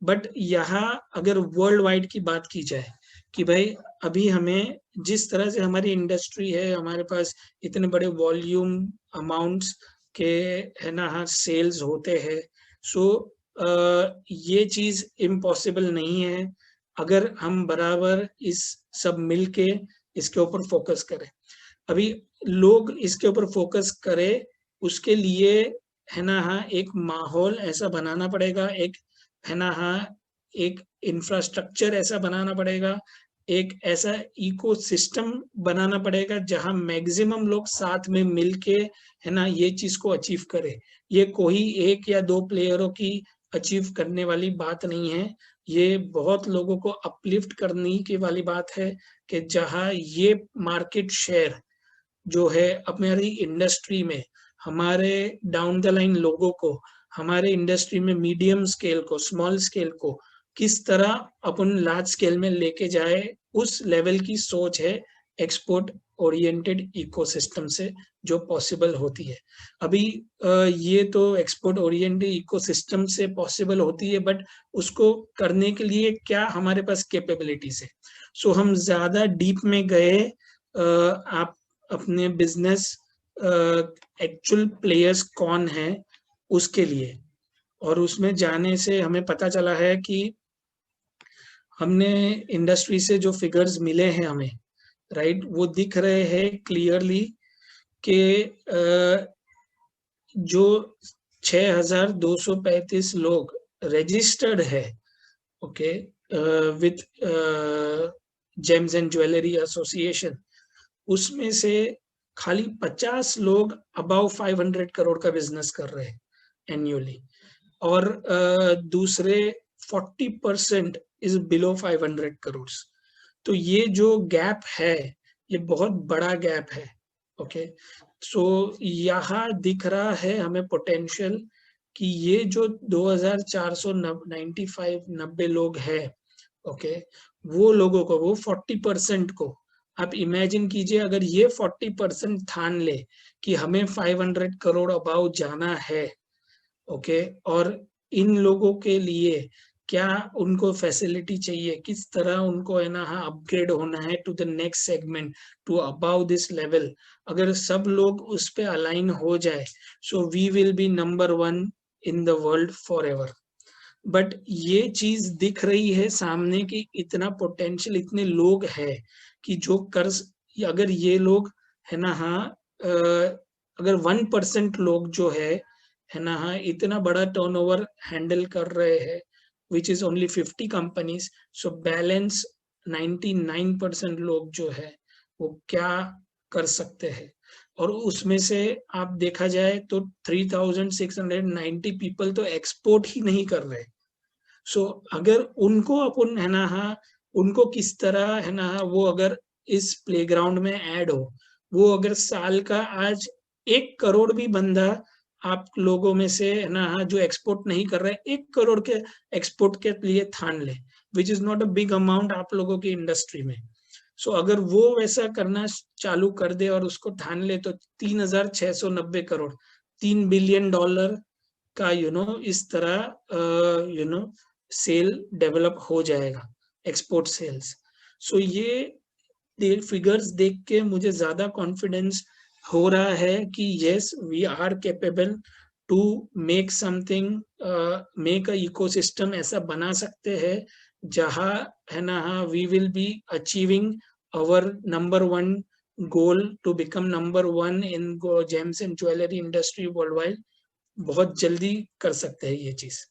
बट यहाँ अगर वर्ल्ड वाइड की बात की जाए कि भाई अभी हमें जिस तरह से हमारी इंडस्ट्री है, हमारे पास इतने बड़े वॉल्यूम अमाउंट्स के है ना सेल्स होते हैं, सो ये चीज इम्पॉसिबल नहीं है अगर हम बराबर इस सब मिलके इसके ऊपर फोकस करें। अभी लोग इसके ऊपर फोकस करें, उसके लिए है ना एक माहौल ऐसा बनाना पड़ेगा, एक है ना एक इंफ्रास्ट्रक्चर ऐसा बनाना पड़ेगा, एक ऐसा इकोसिस्टम बनाना पड़ेगा जहां मैक्सिमम लोग साथ में मिलके है ना ये चीज को अचीव करे। ये कोई एक या दो प्लेयरों की अचीव करने वाली बात नहीं है, ये बहुत लोगों को अपलिफ्ट करने की वाली बात है कि जहां ये मार्केट शेयर जो है हमारी इंडस्ट्री में, हमारे डाउन द लाइन लोगों को, हमारे इंडस्ट्री में मीडियम स्केल को, स्मॉल स्केल को किस तरह अपन लार्ज स्केल में लेके जाए, उस लेवल की सोच है एक्सपोर्ट ओरिएंटेड इकोसिस्टम से जो पॉसिबल होती है। अभी ये तो एक्सपोर्ट ओरिएंटेड इकोसिस्टम से पॉसिबल होती है, बट उसको करने के लिए क्या हमारे पास कैपेबिलिटीज है। सो हम ज्यादा डीप में गए, आप अपने बिजनेस एक्चुअल प्लेयर्स कौन है उसके लिए, और उसमें जाने से हमें पता चला है कि हमने इंडस्ट्री से जो फिगर्स मिले हैं हमें, राइट, वो दिख रहे हैं क्लियरली कि जो 6,235 लोग रजिस्टर्ड है, okay, with James and jewellery association, उसमें से खाली 50 लोग अबाउ 500 करोड़ का बिजनेस कर रहे हैं एन्युअली, और दूसरे 40% इज बिलो 500 करोड़। तो ये जो गैप है, ये बहुत बड़ा गैप है, ओके। सो यहाँ दिख रहा है हमें पोटेंशियल कि ये जो 2,495 लोग हैं, ओके, वो लोगों को, वो 40% को आप इमेजिन कीजिए, अगर ये 40% ठान ले कि हमें 500 करोड़ अबाउ जाना है, ओके, और इन लोगों के लिए क्या उनको फैसिलिटी चाहिए, किस तरह उनको है ना अपग्रेड होना है to the next segment, to about this level, अगर सब लोग उस पे अलाइन हो जाए, so we will be number 1 in the world forever. But ये चीज दिख रही है सामने कि इतना पोटेंशियल, इतने लोग हैं कि जो कर, अगर ये लोग है ना अगर 1% लोग जो है ना इतना बड़ा टर्नओवर हैंडल कर रहे हैं, which is only 50 companies, so balance 99% लोग जो है वो क्या कर सकते हैं। और उसमें से आप देखा जाए तो 3,690 पीपल तो एक्सपोर्ट ही नहीं कर रहे। सो अगर उनको अपन है ना उनको किस तरह है ना वो अगर इस प्लेग्राउंड में ऐड हो, वो अगर साल का आज 1 करोड़ भी बंदा आप लोगों में से है ना जो एक्सपोर्ट नहीं कर रहे, 1 करोड़ के एक्सपोर्ट के लिए ठान ले, which is not a big amount आप लोगों की इंडस्ट्री में। सो अगर वो वैसा करना चालू कर दे और उसको ठान ले, तो 3,690 करोड़, $3 बिलियन का इस तरह सेल डेवलप हो जाएगा, एक्सपोर्ट सेल्स। सो ये फिगर्स देख के मुझे ज्यादा कॉन्फिडेंस हो रहा है कि yes, we are capable to make something, make a ecosystem ऐसा बना सकते हैं जहां है ना we will be achieving our number 1 goal to become number 1 in gems and jewellery industry worldwide. बहुत जल्दी कर सकते हैं ये चीज।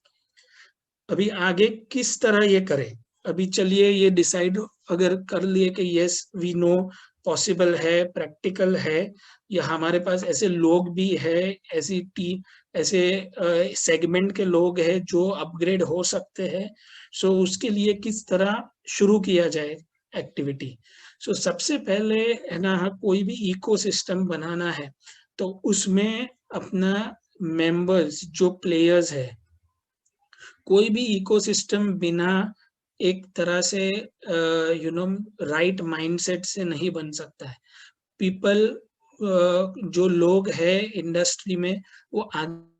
अभी आगे किस तरह ये करें, अभी चलिए ये डिसाइड अगर कर लिए कि यस वी नो पॉसिबल है, प्रैक्टिकल है, या हमारे पास ऐसे लोग भी है, ऐसी टीम, ऐसे सेगमेंट के लोग हैं जो अपग्रेड हो सकते हैं। सो उसके लिए किस तरह शुरू किया जाए एक्टिविटी। सो सबसे पहले है ना कोई भी इकोसिस्टम बनाना है तो उसमें अपना मेंबर्स जो प्लेयर्स है, कोई भी इकोसिस्टम बिना एक तरह से राइट माइंडसेट से नहीं बन सकता है। पीपल जो लोग हैं इंडस्ट्री में वो आगे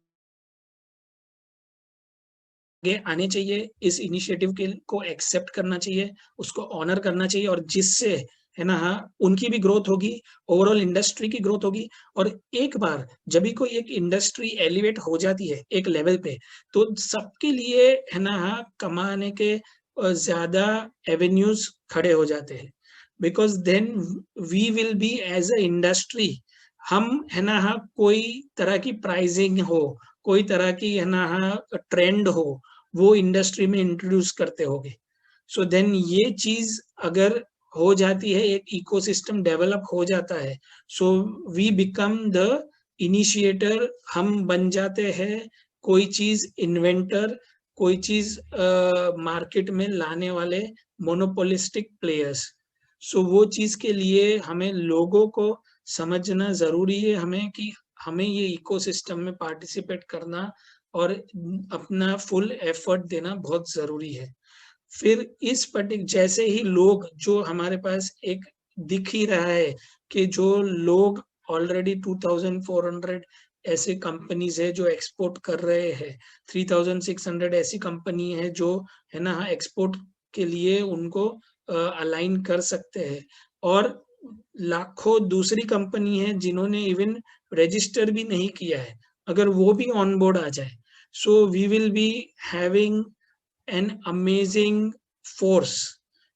आने चाहिए, इस इनिशिएटिव के को एक्सेप्ट करना चाहिए, उसको ऑनर करना चाहिए, और जिससे है ना उनकी भी ग्रोथ होगी, ओवरऑल इंडस्ट्री की ग्रोथ होगी। और एक बार जब भी कोई एक इंडस्ट्री एलिवेट हो जाती है एक लेवल पे, तो सबके लिए है ना कमाने के ज्यादा एवेन्यूज खड़े हो जाते हैं, because then we will be as a industry, हम है ना कोई तरह की प्राइसिंग हो, कोई तरह की है ना ट्रेंड हो, वो इंडस्ट्री में इंट्रोड्यूस करते होंगे। सो देन ये चीज अगर हो जाती है, एक इकोसिस्टम डेवलप हो जाता है, so we become the initiator, हम बन जाते हैं कोई चीज इन्वेंटर, कोई चीज मार्केट में लाने वाले मोनोपोलिस्टिक प्लेयर्स। सो वो चीज के लिए हमें लोगों को समझना जरूरी है, हमें कि हमें ये इकोसिस्टम में पार्टिसिपेट करना और अपना फुल एफर्ट देना बहुत जरूरी है। फिर इस जैसे ही लोग जो हमारे पास एक दिख ही रहा है कि जो लोग ऑलरेडी 2400 ऐसे कंपनीज है जो एक्सपोर्ट कर रहे हैं, 3600 ऐसी कंपनी है जो है ना एक्सपोर्ट के लिए उनको अलाइन कर सकते हैं, और लाखों दूसरी कंपनी है जिन्होंने इवन रजिस्टर भी नहीं किया है, अगर वो भी ऑन बोर्ड आ जाए, so we will be having an amazing force,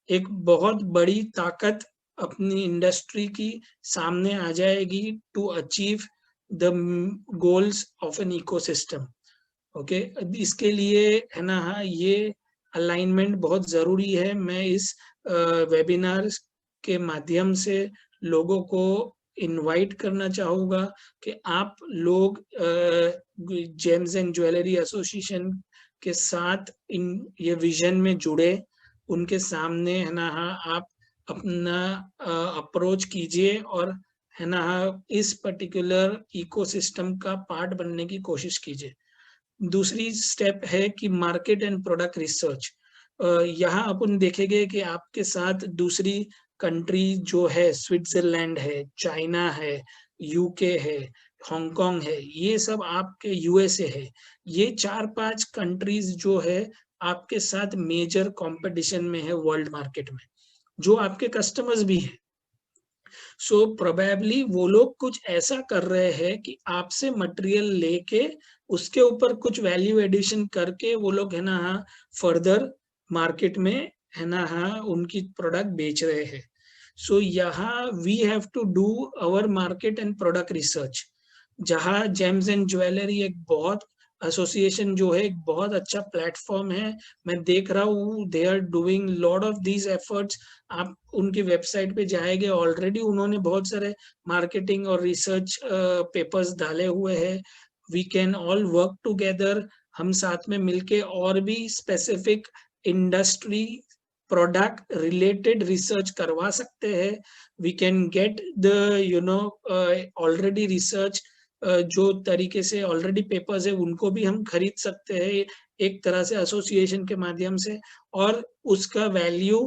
एक बहुत बड़ी ताकत अपनी इंडस्ट्री की सामने आ जाएगी to achieve the goals of an ecosystem. Okay, इसके लिए है ना ये अलाइनमेंट बहुत जरूरी है। मैं इस वेबिनार के माध्यम से लोगों को इनवाइट करना चाहूँगा कि आप लोग जेम्स एंड ज्वेलरी एसोसिएशन के साथ इन ये विजन में जुड़े, उनके सामने है ना आप अपना अप्रोच कीजिए और है ना इस पर्टिकुलर इकोसिस्टम का पार्ट बनने की कोशिश कीजिए। दूसरी स्टेप है कि मार्केट एंड प्रोडक्ट रिसर्च। यहाँ अपन देखेंगे कि आपके साथ दूसरी कंट्री जो है, स्विट्जरलैंड है, चाइना है, यूके है, हांगकांग है, ये सब आपके यूएसए है, ये 4-5 कंट्रीज जो है आपके साथ मेजर कंपटीशन में है वर्ल्ड मार्केट में, जो आपके कस्टमर्स भी है। सो प्रोबेबली वो लोग कुछ ऐसा कर रहे हैं कि आपसे मटेरियल लेके उसके ऊपर कुछ वैल्यू एडिशन करके वो लोग है ना फर्दर मार्केट में है ना उनकी प्रोडक्ट बेच रहे हैं। सो यहाँ we have to do our market and product research, जहाँ जेम्स एंड ज्वेलरी एक बहुत एसोसिएशन जो है एक बहुत अच्छा प्लेटफॉर्म है। मैं देख रहा हूँ they are doing lot of these efforts. आप उनकी वेबसाइट पे जाएंगे, ऑलरेडी उन्होंने बहुत सारे मार्केटिंग और रिसर्च पेपर्स डाले हुए हैं। We can all work together, हम साथ में मिलके और भी specific industry product related research करवा सकते हैं। We can get the already research जो तरीके से ऑलरेडी पेपर्स है उनको भी हम खरीद सकते हैं एक तरह से एसोसिएशन के माध्यम से, और उसका वैल्यू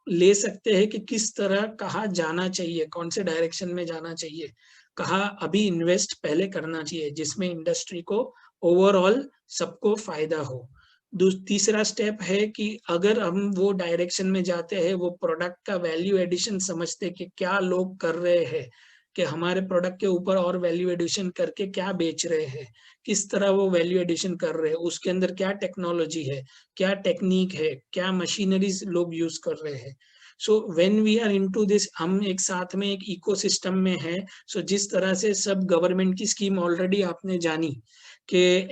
ले सकते हैं कि किस तरह कहाँ जाना चाहिए, कौन से डायरेक्शन में जाना चाहिए, कहाँ अभी इन्वेस्ट पहले करना चाहिए, जिसमें इंडस्ट्री को ओवरऑल सबको फायदा हो। तीसरा स्टेप है कि अगर हम वो डायरेक्शन में जाते हैं, वो प्रोडक्ट का वैल्यू एडिशन समझते कि क्या लोग कर रहे हैं, कि हमारे प्रोडक्ट के ऊपर और वैल्यू एडिशन करके क्या बेच रहे हैं, किस तरह वो वैल्यू एडिशन कर रहे हैं, उसके अंदर क्या टेक्नोलॉजी है, क्या टेक्निक है, क्या मशीनरीज लोग यूज कर रहे हैं। So when we are into this, हम एक साथ में एक इकोसिस्टम में है। सो जिस तरह से सब गवर्नमेंट की स्कीम ऑलरेडी आपने जानी कि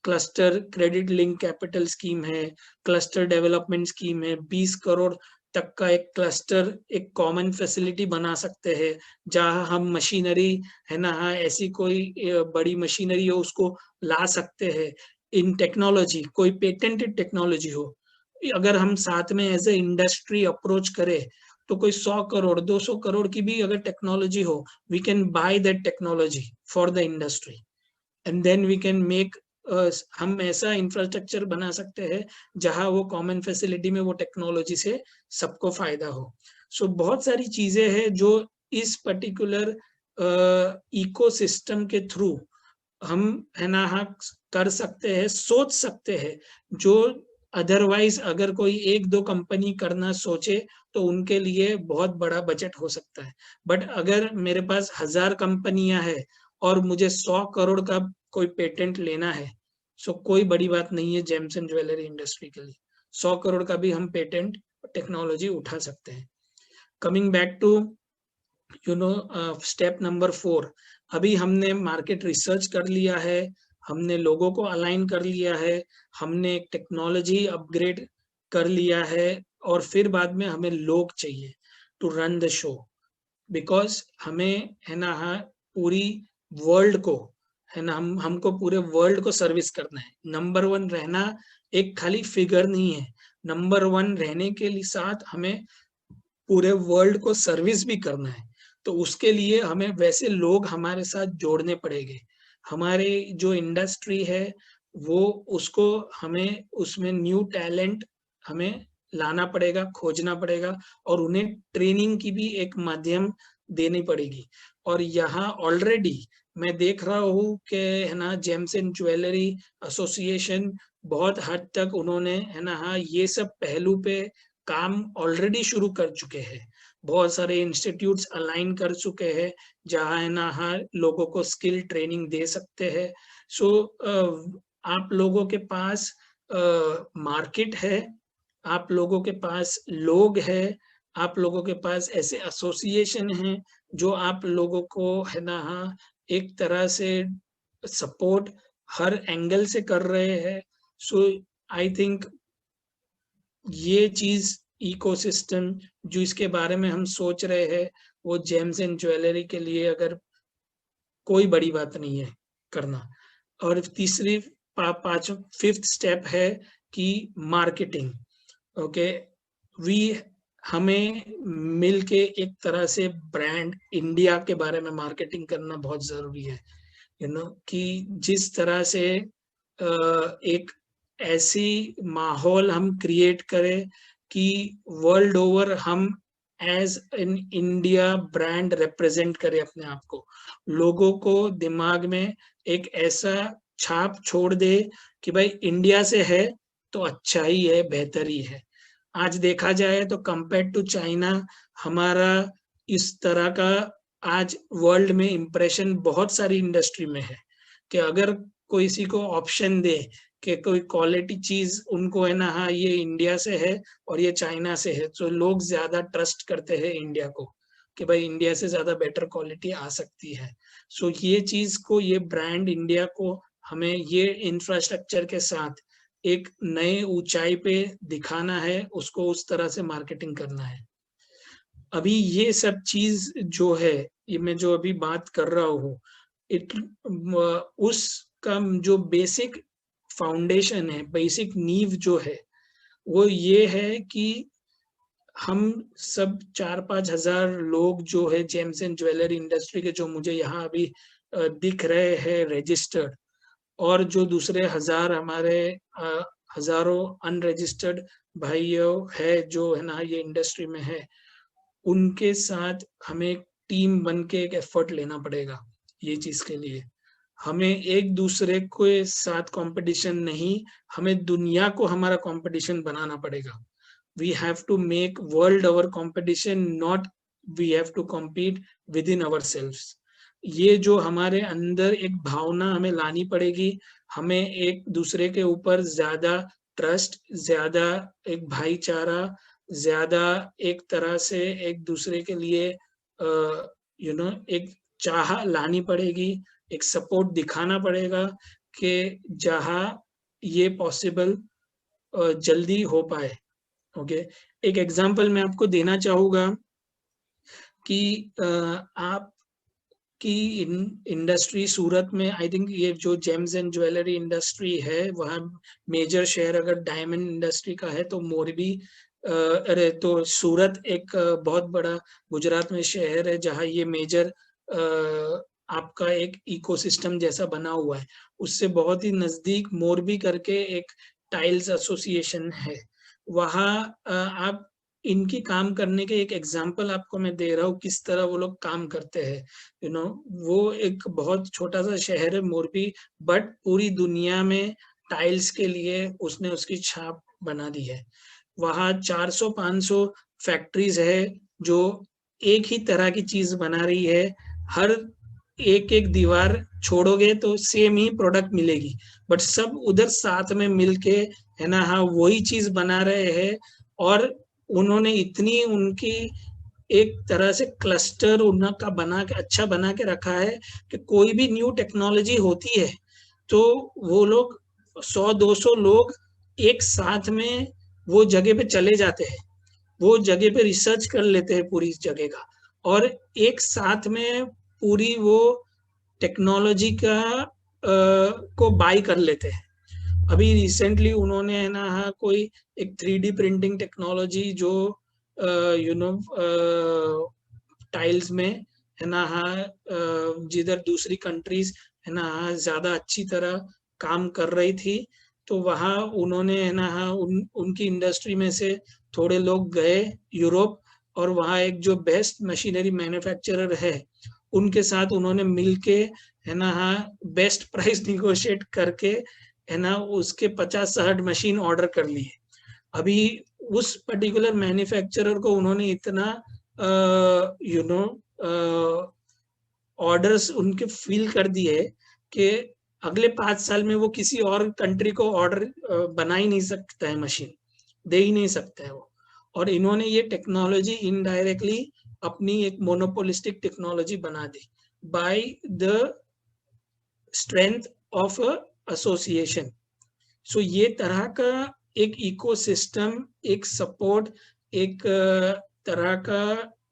cluster credit link capital scheme है, क्लस्टर डेवलपमेंट स्कीम है, 20 करोड़ तक का एक क्लस्टर एक कॉमन फैसिलिटी बना सकते हैं, जहां हम मशीनरी है ना ऐसी कोई बड़ी मशीनरी हो उसको ला सकते हैं। इन टेक्नोलॉजी कोई पेटेंटेड टेक्नोलॉजी हो, अगर हम साथ में एज ए इंडस्ट्री अप्रोच करें तो कोई 100 करोड़ 200 करोड़ की भी अगर टेक्नोलॉजी हो, we can buy that technology for the industry and then we can make, हम ऐसा इंफ्रास्ट्रक्चर बना सकते हैं जहां वो कॉमन फैसिलिटी में वो टेक्नोलॉजी से सबको फायदा हो। सो बहुत सारी चीजें हैं जो इस पर्टिकुलर इकोसिस्टम के थ्रू हम है ना कर सकते हैं, सोच सकते हैं, जो अदरवाइज अगर कोई 1-2 कंपनी करना सोचे तो उनके लिए बहुत बड़ा बजट हो सकता है। बट अगर मेरे पास 1000 कंपनियां हैं और मुझे 100 करोड़ का कोई पेटेंट लेना है, सो कोई बड़ी बात नहीं है जेम्स एंड ज्वेलरी इंडस्ट्री के लिए। 100 करोड़ का भी हम पेटेंट टेक्नोलॉजी उठा सकते हैं। Coming back to step number 4, अभी हमने मार्केट रिसर्च कर लिया है, हमने लोगों को अलाइन कर लिया है, हमने टेक्नोलॉजी अपग्रेड कर लिया है, और फिर बाद में हमें लोग चाहिए to run the show, because हमें है ना पूरी वर्ल्ड को है ना हमको पूरे वर्ल्ड को सर्विस करना है। नंबर 1 रहना एक खाली फिगर नहीं है, नंबर 1 रहने के लिए साथ हमें पूरे वर्ल्ड को सर्विस भी करना है। तो उसके लिए हमें वैसे लोग हमारे साथ जोड़ने पड़ेंगे। हमारे जो इंडस्ट्री है वो उसको हमें उसमें न्यू टैलेंट हमें लाना पड़ेगा, खोजना पड़ेगा और उन्हें ट्रेनिंग की भी एक माध्यम देनी पड़ेगी। और यहाँ ऑलरेडी मैं देख रहा हूँ कि है ना जेम्स एंड ज्वेलरी एसोसिएशन बहुत हद तक उन्होंने है ना हाँ ये सब पहलू पे काम ऑलरेडी शुरू कर चुके हैं। बहुत सारे इंस्टीट्यूट्स अलाइन कर चुके हैं जहाँ है ना हाँ लोगों को स्किल ट्रेनिंग दे सकते हैं। सो आप लोगों के पास मार्केट है, आप लोगों के पास लोग है, आप लोगों के पास ऐसे एसोसिएशन हैं जो आप लोगों को है ना हाँ एक तरह से सपोर्ट हर एंगल से कर रहे हैं। सो आई थिंक ये चीज इकोसिस्टम जो इसके बारे में हम सोच रहे हैं वो जेम्स एंड ज्वेलरी के लिए अगर कोई बड़ी बात नहीं है करना। और तीसरी पांच फिफ्थ स्टेप है कि मार्केटिंग। ओके, वी हमें मिलके एक तरह से ब्रांड इंडिया के बारे में मार्केटिंग करना बहुत जरूरी है। कि जिस तरह से एक ऐसी माहौल हम क्रिएट करें कि वर्ल्ड ओवर हम as an India brand represent करें अपने आप को, लोगों को दिमाग में एक ऐसा छाप छोड़ दे कि भाई इंडिया से है तो अच्छा ही है, बेहतर ही है। आज देखा जाए तो कंपेयर टू चाइना हमारा इस तरह का आज वर्ल्ड में इंप्रेशन बहुत सारी इंडस्ट्री में है कि अगर कोई किसी को ऑप्शन दे कि कोई क्वालिटी चीज उनको है ना हाँ ये इंडिया से है और ये चाइना से है, तो लोग ज्यादा ट्रस्ट करते हैं इंडिया को कि भाई इंडिया से ज्यादा बेटर क्वालिटी आ सकती है। सो ये चीज को, ये ब्रांड इंडिया को हमें ये इंफ्रास्ट्रक्चर के साथ एक नए ऊंचाई पे दिखाना है, उसको उस तरह से मार्केटिंग करना है। अभी ये सब चीज जो है, ये मैं जो अभी बात कर रहा हूँ, उसका जो बेसिक फाउंडेशन है, बेसिक नींव जो है वो ये है कि हम सब 4-5 हजार लोग जो है जेम्स एंड ज्वेलरी इंडस्ट्री के, जो मुझे यहाँ अभी दिख रहे हैं रजिस्टर्ड, और जो दूसरे हजार हमारे हजारों अनरजिस्टर्ड भाइयों है जो है ना ये इंडस्ट्री में है, उनके साथ हमें टीम बन के एक एफर्ट लेना पड़ेगा। ये चीज के लिए हमें एक दूसरे के साथ कंपटीशन नहीं, हमें दुनिया को हमारा कंपटीशन बनाना पड़ेगा। We have to make world our competition, not we have to compete within ourselves. ये जो हमारे अंदर एक भावना हमें लानी पड़ेगी, हमें एक दूसरे के ऊपर ज्यादा ट्रस्ट, ज्यादा एक भाईचारा, ज्यादा एक तरह से एक दूसरे के लिए एक चाह लानी पड़ेगी, एक सपोर्ट दिखाना पड़ेगा कि जहाँ ये पॉसिबल जल्दी हो पाए। ओके, एक एग्जांपल मैं आपको देना चाहूँगा कि आप की इंडस्ट्री सूरत में, आई थिंक ये जो जेम्स एंड ज्वेलरी इंडस्ट्री है वहाँ मेजर शहर अगर डायमंड इंडस्ट्री का है तो मोरबी, अरे तो सूरत एक बहुत बड़ा गुजरात में शहर है जहाँ ये मेजर आपका एक इकोसिस्टम जैसा बना हुआ है। उससे बहुत ही नजदीक मोरबी करके एक टाइल्स एसोसिएशन है। वहाँ आप इनकी काम करने के एक एग्जांपल आपको मैं दे रहा हूँ किस तरह वो लोग काम करते हैं। वो एक बहुत छोटा सा शहर है मोरबी, बट पूरी दुनिया में टाइल्स के लिए उसने उसकी छाप बना दी है। वहाँ 400-500 फैक्ट्रीज है जो एक ही तरह की चीज बना रही है। हर एक एक दीवार छोड़ोगे तो सेम ही प्रोडक्ट मिलेगी, बट सब उधर साथ में मिलके है ना हाँ वही चीज बना रहे हैं। और उन्होंने इतनी उनकी एक तरह से क्लस्टर उनका बना के अच्छा बना के रखा है कि कोई भी न्यू टेक्नोलॉजी होती है तो वो लोग 100-200 लोग एक साथ में वो जगह पे चले जाते हैं, वो जगह पे रिसर्च कर लेते हैं पूरी जगह का, और एक साथ में पूरी वो टेक्नोलॉजी का को बाय कर लेते हैं। अभी रिसेंटली उन्होंने है ना हाँ कोई एक 3D प्रिंटिंग टेक्नोलॉजी जो टाइल्स में है ना हाँ जिधर दूसरी कंट्रीज है ना हाँ ज्यादा अच्छी तरह काम कर रही थी, तो वहाँ उन्होंने है ना उनकी इंडस्ट्री में से थोड़े लोग गए यूरोप, और वहाँ एक जो बेस्ट मशीनरी मैन्युफैक्चरर है उनके साथ उन्होंने मिलके है ना बेस्ट प्राइस निगोशिएट करके है ना उसके 50-60 मशीन ऑर्डर कर लिए। अभी उस पर्टिकुलर मैन्युफैक्चरर को उन्होंने इतना ऑर्डर्स उनके फिल कर दिए कि अगले 5 साल में वो किसी और कंट्री को ऑर्डर बना ही नहीं सकता है, मशीन दे ही नहीं सकता है वो। और इन्होंने ये टेक्नोलॉजी इनडायरेक्टली अपनी एक मोनोपोलिस्टिक टेक्नोलॉजी बना दी by the strength of association. So ये तरह का एक इकोसिस्टम, एक सपोर्ट, एक तरह का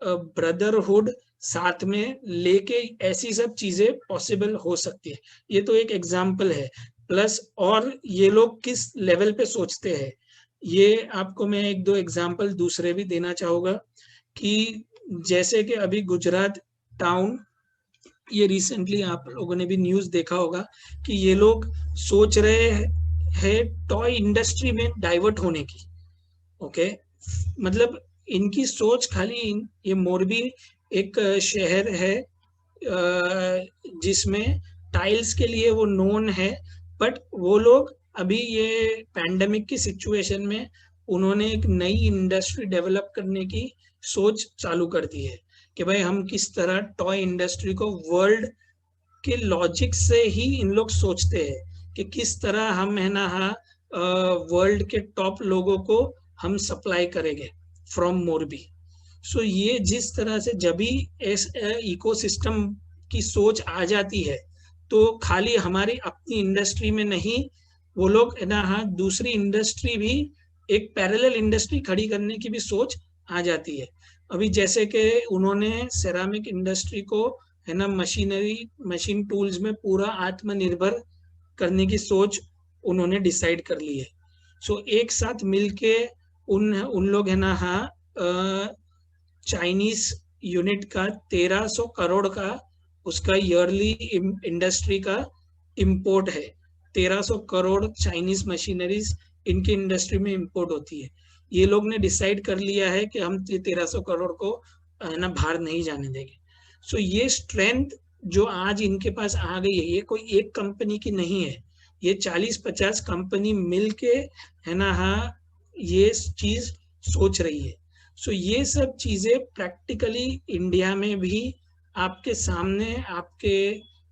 ब्रदरहुड साथ में लेके ऐसी सब चीजें पॉसिबल हो सकती है। ये तो एक एग्जाम्पल है। प्लस और ये लोग किस लेवल पे सोचते हैं, ये आपको मैं 1-2 एग्जाम्पल दूसरे भी देना चाहूँगा कि जैसे कि अभी गुजरात टाउन, ये रिसेंटली आप लोगों ने भी न्यूज़ देखा होगा कि ये लोग सोच रहे हैं टॉय इंडस्ट्री में डाइवर्ट होने की। ओके, मतलब इनकी सोच खाली ये मोरबी एक शहर है जिसमें टाइल्स के लिए वो नोन है, बट वो लोग अभी ये पैंडेमिक की सिचुएशन में उन्होंने एक नई इंडस्ट्री डेवलप करने की सोच चालू कर दी है कि भाई हम किस तरह टॉय इंडस्ट्री को वर्ल्ड के लॉजिक से ही इन लोग सोचते हैं कि किस तरह हम है ना वर्ल्ड के टॉप लोगों को हम सप्लाई करेंगे फ्रॉम मोरबी। सो ये जिस तरह से जब भी इस इकोसिस्टम की सोच आ जाती है तो खाली हमारी अपनी इंडस्ट्री में नहीं, वो लोग है ना दूसरी इंडस्ट्री भी, एक पैरेलल इंडस्ट्री खड़ी करने की भी सोच आ जाती है। अभी जैसे कि उन्होंने सेरामिक इंडस्ट्री को है ना मशीन टूल्स में पूरा आत्मनिर्भर करने की सोच उन्होंने डिसाइड कर ली है। सो एक साथ मिलके उन लोग है ना चाइनीज यूनिट का 1300 करोड़ का उसका ईयरली इंडस्ट्री का इंपोर्ट है। 1300 करोड़ चाइनीज मशीनरीज इनकी इंडस्ट्री में इंपोर्ट होती है। ये लोग ने डिसाइड कर लिया है कि हम 1300 करोड़ को है ना बाहर नहीं जाने देंगे। सो ये स्ट्रेंथ जो आज इनके पास आ गई है, ये कोई एक कंपनी की नहीं है, ये 40-50 कंपनी मिलके है ना ये चीज सोच रही है। सो ये सब चीजें प्रैक्टिकली इंडिया में भी आपके सामने, आपके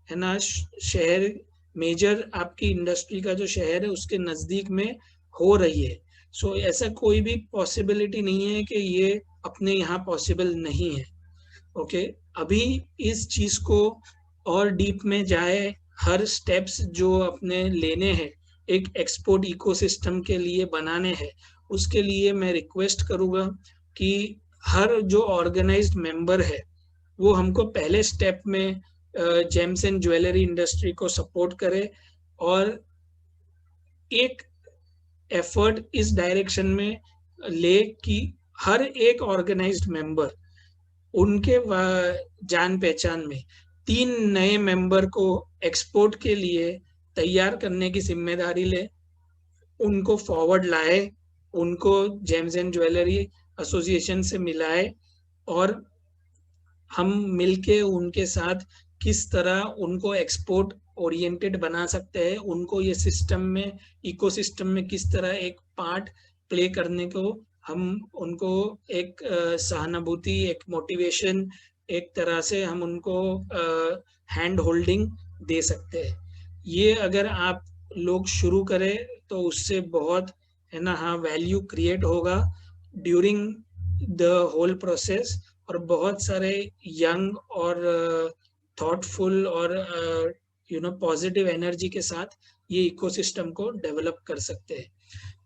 है ना शहर, मेजर आपकी इंडस्ट्री का जो शहर है उसके नजदीक में हो रही है। सो ऐसा कोई भी पॉसिबिलिटी नहीं है कि ये अपने यहाँ पॉसिबल नहीं है। ओके, अभी इस चीज को और डीप में जाए, हर स्टेप्स जो अपने लेने हैं एक एक्सपोर्ट इकोसिस्टम के लिए बनाने हैं, उसके लिए मैं रिक्वेस्ट करूँगा कि हर जो ऑर्गेनाइज्ड मेंबर है वो हमको पहले स्टेप में जेम्स एंड ज्वेलरी इंडस्ट्री को सपोर्ट करे और एक एफर्ट इस डायरेक्शन में ले कि हर एक ऑर्गेनाइज्ड मेंबर उनके जान पहचान में 3 नए मेंबर को एक्सपोर्ट के लिए तैयार करने की जिम्मेदारी ले, उनको फॉरवर्ड लाए, उनको जेम्स एंड ज्वेलरी एसोसिएशन से मिलाए और हम मिलके उनके साथ किस तरह उनको एक्सपोर्ट ओरिएंटेड बना सकते हैं, उनको ये सिस्टम में, इकोसिस्टम में किस तरह एक पार्ट प्ले करने को हम उनको एक सहानुभूति, एक मोटिवेशन, एक तरह से हम उनको हैंड होल्डिंग दे सकते हैं। ये अगर आप लोग शुरू करें तो उससे बहुत है ना वैल्यू क्रिएट होगा ड्यूरिंग द होल प्रोसेस, और बहुत सारे यंग और थॉटफुल और पॉजिटिव एनर्जी के साथ ये इकोसिस्टम को डेवलप कर सकते हैं।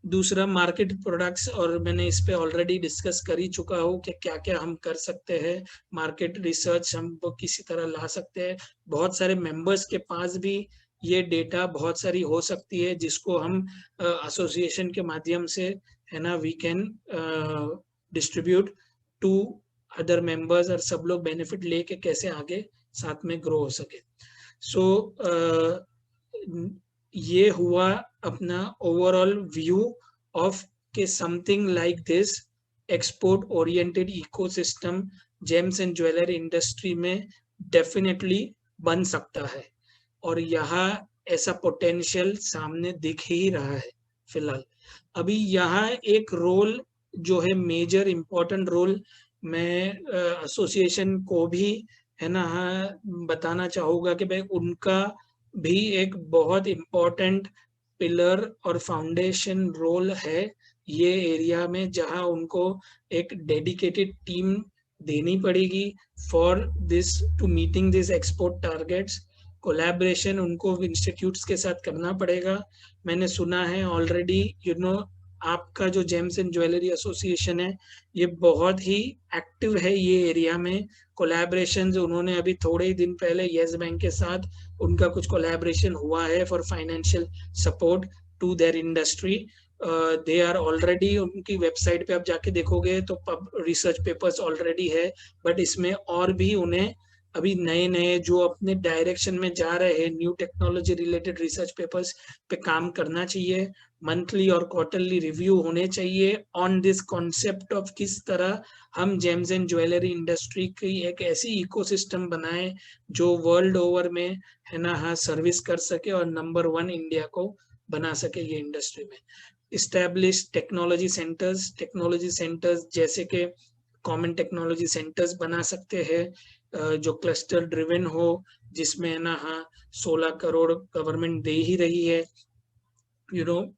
दूसरा, मार्केट प्रोडक्ट्स, और मैंने इस पे ऑलरेडी डिस्कस कर ही चुका हूँ कि क्या क्या हम कर सकते हैं। मार्केट रिसर्च हम किसी तरह ला सकते हैं, बहुत सारे मेंबर्स के पास भी ये डेटा बहुत सारी हो सकती है जिसको हम एसोसिएशन के माध्यम से है ना we can distribute to other members, और सब लोग बेनिफिट लेके कैसे आगे साथ में ग्रो हो सके। सो ये हुआ अपना ओवरऑल व्यू ऑफ के something like this export oriented ecosystem James and jewellery industry में डेफिनेटली बन सकता है, और यहाँ ऐसा पोटेंशियल सामने दिख ही रहा है फिलहाल। अभी यहाँ एक रोल जो है मेजर इम्पोर्टेंट रोल मैं एसोसिएशन को भी है ना बताना चाहूँगा कि भाई उनका भी एक बहुत इम्पोर्टेंट पिलर और फाउंडेशन रोल है ये एरिया में, जहाँ उनको एक डेडिकेटेड टीम देनी पड़ेगी for this to meeting this export targets. Collaboration उनको इंस्टीट्यूट्स के साथ करना पड़ेगा। मैंने सुना है ऑलरेडी आपका जो जेम्स एंड ज्वेलरी एसोसिएशन है ये बहुत ही एक्टिव है ये एरिया में। कोलैबोरेशन उन्होंने अभी थोड़े ही दिन पहले येस बैंक के साथ उनका कुछ कोलैबोरेशन हुआ है for financial support to their industry. They are already, उनकी वेबसाइट पे आप जाके देखोगे तो रिसर्च पेपर्स ऑलरेडी है, बट इसमें और भी उन्हें अभी नए नए जो अपने डायरेक्शन में जा रहे हैं new technology related research papers पे काम करना चाहिए। मंथली और क्वार्टरली रिव्यू होने चाहिए ऑन दिस कॉन्सेप्ट ऑफ किस तरह हम जेम्स एंड ज्वेलरी इंडस्ट्री की एक ऐसी इकोसिस्टम बनाए जो वर्ल्ड ओवर में है ना सर्विस कर सके और नंबर 1 इंडिया को बना सके ये इंडस्ट्री में। इस्टेब्लिश टेक्नोलॉजी सेंटर्स जैसे कि कॉमन टेक्नोलॉजी सेंटर्स बना सकते हैं जो क्लस्टर ड्रिवन हो, जिसमें ना 16 करोड़ गवर्नमेंट दे ही रही है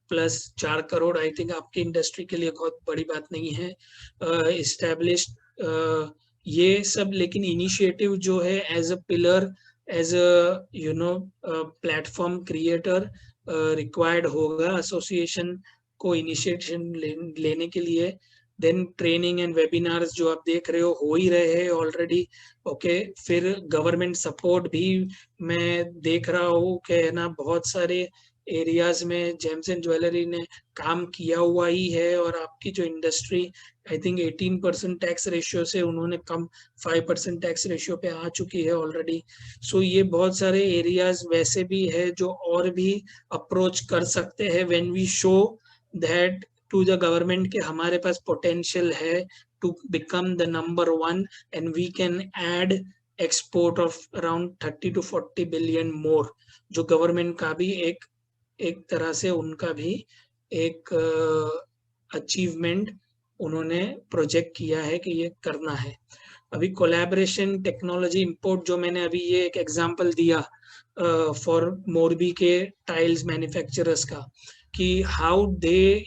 प्लस 4 करोड़ आई थिंक आपकी इंडस्ट्री के लिए बहुत बड़ी बात नहीं है। इस्टेब्लिश ये सब, लेकिन इनिशिएटिव जो है as a pillar as a platform creator required होगा एसोसिएशन को इनिशिएशन लेने के लिए। देन ट्रेनिंग एंड वेबिनार्स जो आप देख रहे हो ही रहे हैं ऑलरेडी। ओके, फिर गवर्नमेंट सपोर्ट भी मैं देख रहा हूँ कि ना बहुत सारे एरियाज में जेम्स एंड ज्वेलरी ने काम किया हुआ ही है, और आपकी जो industry I think 18% tax ratio से उन्होंने कम 5% टैक्स रेशियो पे आ चुकी है ऑलरेडी। सो ये बहुत सारे एरियाज वैसे भी है जो और भी अप्रोच कर सकते हैं when we show that to the government के हमारे पास पोटेंशियल है to become the number 1 and we can add export of around 30 to 40 billion more, जो गवर्नमेंट का भी एक तरह से उनका भी एक अचीवमेंट उन्होंने प्रोजेक्ट किया है कि ये करना है। अभी कोलैबोरेशन टेक्नोलॉजी इंपोर्ट जो मैंने अभी ये एक एग्जांपल दिया फॉर मोरबी के टाइल्स मैन्युफैक्चरर्स का, कि how they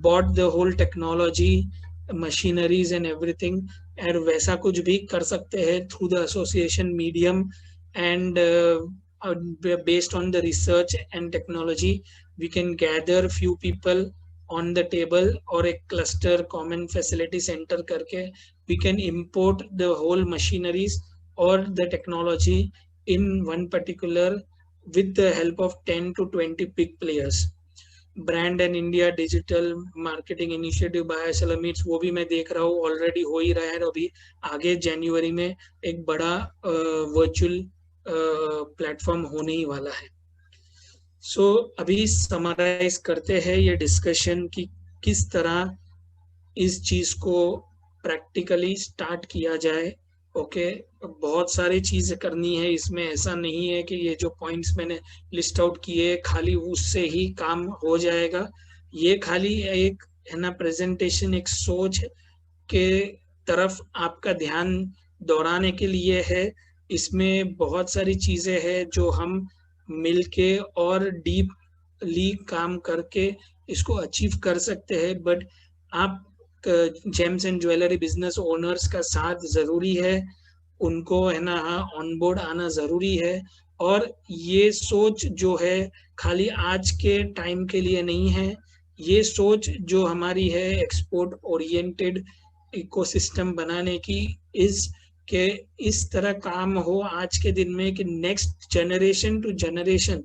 bought the whole technology machineries and everything, और वैसा कुछ भी कर सकते हैं through the association medium and based on the research and technology we can gather few people on the table or a cluster common facility center करके we can import the whole machineries or the technology in one particular with the help of 10 to 20 big players. Brand and India digital marketing initiative by सलामीट्स वो भी मैं देख रहा हूँ ऑलरेडी हो ही रहा है। अभी आगे जनवरी में एक बड़ा वर्चुअल प्लेटफॉर्म होने ही वाला है। सो अभी समराइज करते हैं ये डिस्कशन कि किस तरह इस चीज को प्रैक्टिकली स्टार्ट किया जाए। ओके, बहुत सारी चीजें करनी है इसमें, ऐसा नहीं है कि ये जो पॉइंट्स मैंने लिस्ट आउट किए खाली उससे ही काम हो जाएगा। ये खाली एक है ना प्रेजेंटेशन, एक सोच के तरफ आपका ध्यान दौड़ाने के लिए है। इसमें बहुत सारी चीजें हैं जो हम मिलके और डीपली काम करके इसको अचीव कर सकते हैं, बट आप James and jewellery business owners का साथ जरूरी है, उनको है ना ऑन बोर्ड आना जरूरी है। और ये सोच जो है खाली आज के टाइम के लिए नहीं है, ये सोच जो हमारी है एक्सपोर्ट ओरिएंटेड इकोसिस्टम बनाने की, इस के इस तरह काम हो आज के दिन में कि next generation to generation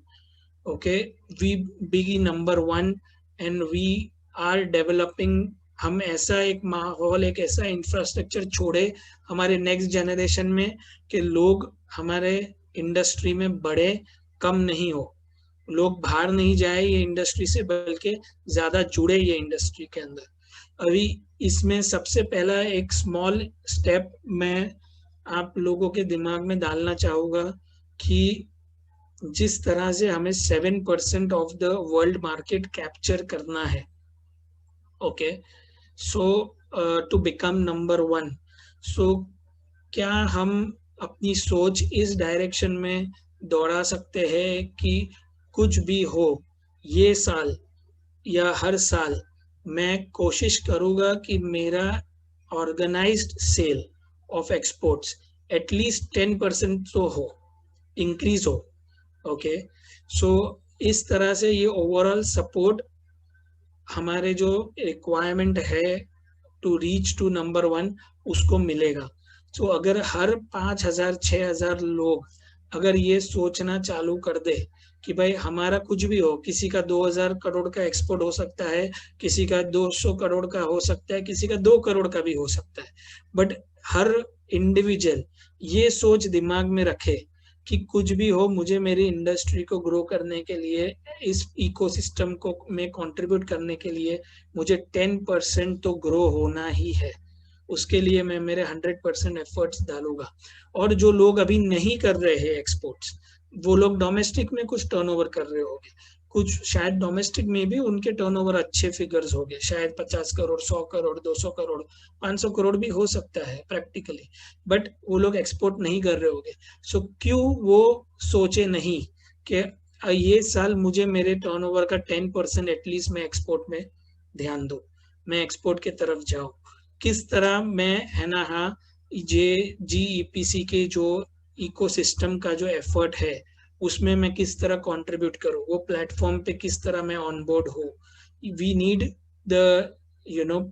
okay we be number 1 and we are developing. हम ऐसा एक माहौल, एक ऐसा इंफ्रास्ट्रक्चर छोड़े हमारे नेक्स्ट जनरेशन में कि लोग हमारे इंडस्ट्री में बड़े कम नहीं हो। लोग बाहर नहीं जाए ये इंडस्ट्री से, बल्कि ज्यादा जुड़े ये इंडस्ट्री के अंदर। अभी इसमें सबसे पहला एक स्मॉल स्टेप मैं आप लोगों के दिमाग में डालना चाहूंगा कि जिस तरह से हमें 7% of the world market capture करना है, okay, so to become number 1, so क्या हम अपनी सोच इस डायरेक्शन में दौड़ा सकते हैं कि कुछ भी हो ये साल या हर साल मैं कोशिश करूंगा कि मेरा organised sale of exports at least 10% तो हो, इंक्रीज हो, ओके। सो इस तरह से ये ओवरऑल सपोर्ट हमारे जो रिक्वायरमेंट है टू रीच टू नंबर 1 उसको मिलेगा। सो अगर हर 5,000 6,000 लोग अगर ये सोचना चालू कर दे कि भाई हमारा कुछ भी हो, किसी का 2,000 करोड़ का एक्सपोर्ट हो सकता है, किसी का 200 करोड़ का हो सकता है, किसी का 2 करोड़ का भी हो सकता है, बट हर इंडिविजुअल ये सोच दिमाग में रखे कि कुछ भी हो मुझे मेरी इंडस्ट्री को ग्रो करने के लिए, इस इकोसिस्टम को में कंट्रीब्यूट करने के लिए मुझे 10% तो ग्रो होना ही है, उसके लिए मैं मेरे 100% एफर्ट्स डालूंगा। और जो लोग अभी नहीं कर रहे हैं एक्सपोर्ट्स, वो लोग डोमेस्टिक में कुछ टर्नओवर कर रहे होंगे, कुछ शायद डोमेस्टिक में भी उनके टर्नओवर अच्छे फिगर्स हो गए, शायद 50 करोड़ 100 करोड़ 200 करोड़ 500 करोड़ भी हो सकता है प्रैक्टिकली, बट वो लोग एक्सपोर्ट नहीं कर रहे होंगे। सो क्यों वो सोचे नहीं कि ये साल मुझे मेरे टर्नओवर का 10% एटलीस्ट मैं एक्सपोर्ट में ध्यान दूं, मैं एक्सपोर्ट की तरफ जाऊं। किस तरह मैं, है ना, हाँ, GEPC के जो इकोसिस्टम का जो एफर्ट है उसमें मैं किस तरह कंट्रीब्यूट करूं, वो प्लेटफॉर्म पे किस तरह मैं ऑन बोर्ड हूँ। We need the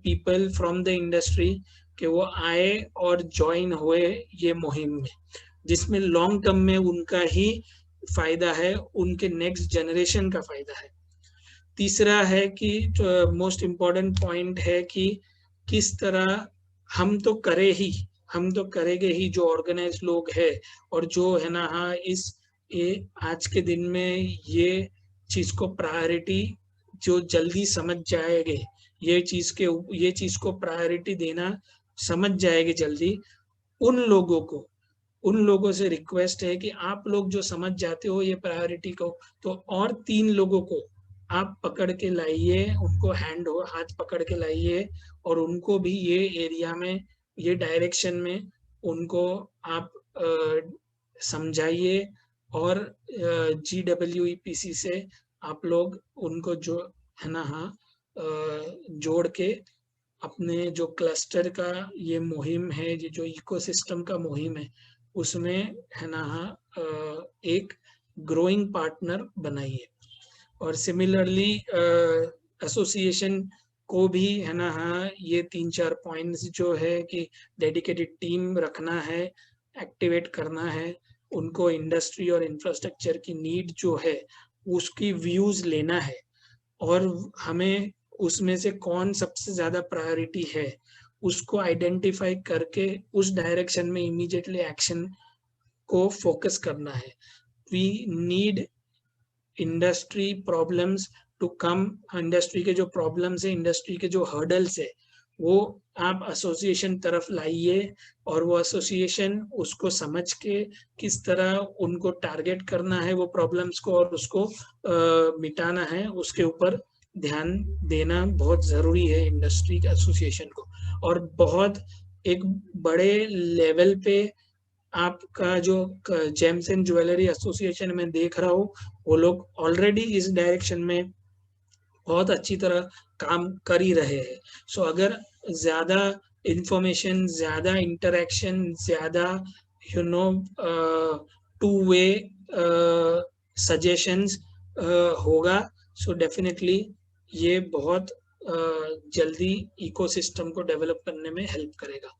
people from the industry कि वो आए और ज्वाइन हुए ये मुहिम में, जिसमें लॉन्ग टर्म में उनका ही फायदा है, उनके नेक्स्ट जनरेशन का फायदा है। तीसरा है कि मोस्ट इम्पोर्टेंट पॉइंट है कि किस तरह हम तो करेंगे ही जो ऑर्गेनाइज लोग है, और जो, है ना, हाँ, आज के दिन में ये चीज को प्रायोरिटी जो जल्दी समझ जाएंगे, ये चीज को प्रायोरिटी देना समझ जाएंगे जल्दी, उन लोगों से रिक्वेस्ट है कि आप लोग जो समझ जाते हो ये प्रायोरिटी को, तो और 3 लोगों को आप पकड़ के लाइए, उनको हाथ पकड़ के लाइए, और उनको भी ये एरिया में, ये डायरेक्शन में उनको आप समझाइए, और GWEPC से आप लोग उनको जो, है ना, हाँ, जोड़ के अपने जो क्लस्टर का ये मुहिम है, ये जो इकोसिस्टम का मुहिम है, उसमें, है ना, हाँ, एक ग्रोइंग पार्टनर बनाइए। और सिमिलरली एसोसिएशन को भी, है ना, हाँ, ये 3-4 पॉइंट्स जो है कि डेडिकेटेड टीम रखना है, एक्टिवेट करना है, उनको इंडस्ट्री और इंफ्रास्ट्रक्चर की नीड जो है उसकी व्यूज लेना है, और हमें उसमें से कौन सबसे ज्यादा प्रायोरिटी है उसको आइडेंटिफाई करके उस डायरेक्शन में इमीडिएटली एक्शन को फोकस करना है। We need industry problems to come, industry के जो प्रॉब्लम्स है, इंडस्ट्री के जो हर्डल्स है, वो आप एसोसिएशन तरफ लाइए, और वो एसोसिएशन उसको समझ के किस तरह उनको टारगेट करना है वो प्रॉब्लम्स को, और उसको मिटाना है, उसके ऊपर ध्यान देना बहुत जरूरी है इंडस्ट्री एसोसिएशन को। और बहुत एक बड़े लेवल पे आपका जो जेम्स एंड ज्वेलरी एसोसिएशन में देख रहा हूँ, वो लोग ऑलरेडी इस डायरेक्शन में बहुत अच्छी तरह काम कर ही रहे हैं। सो अगर ज्यादा इंफॉर्मेशन, ज्यादा इंटरेक्शन, ज्यादा टू वे सजेशंस होगा, सो डेफिनेटली ये बहुत जल्दी इकोसिस्टम को डेवलप करने में हेल्प करेगा।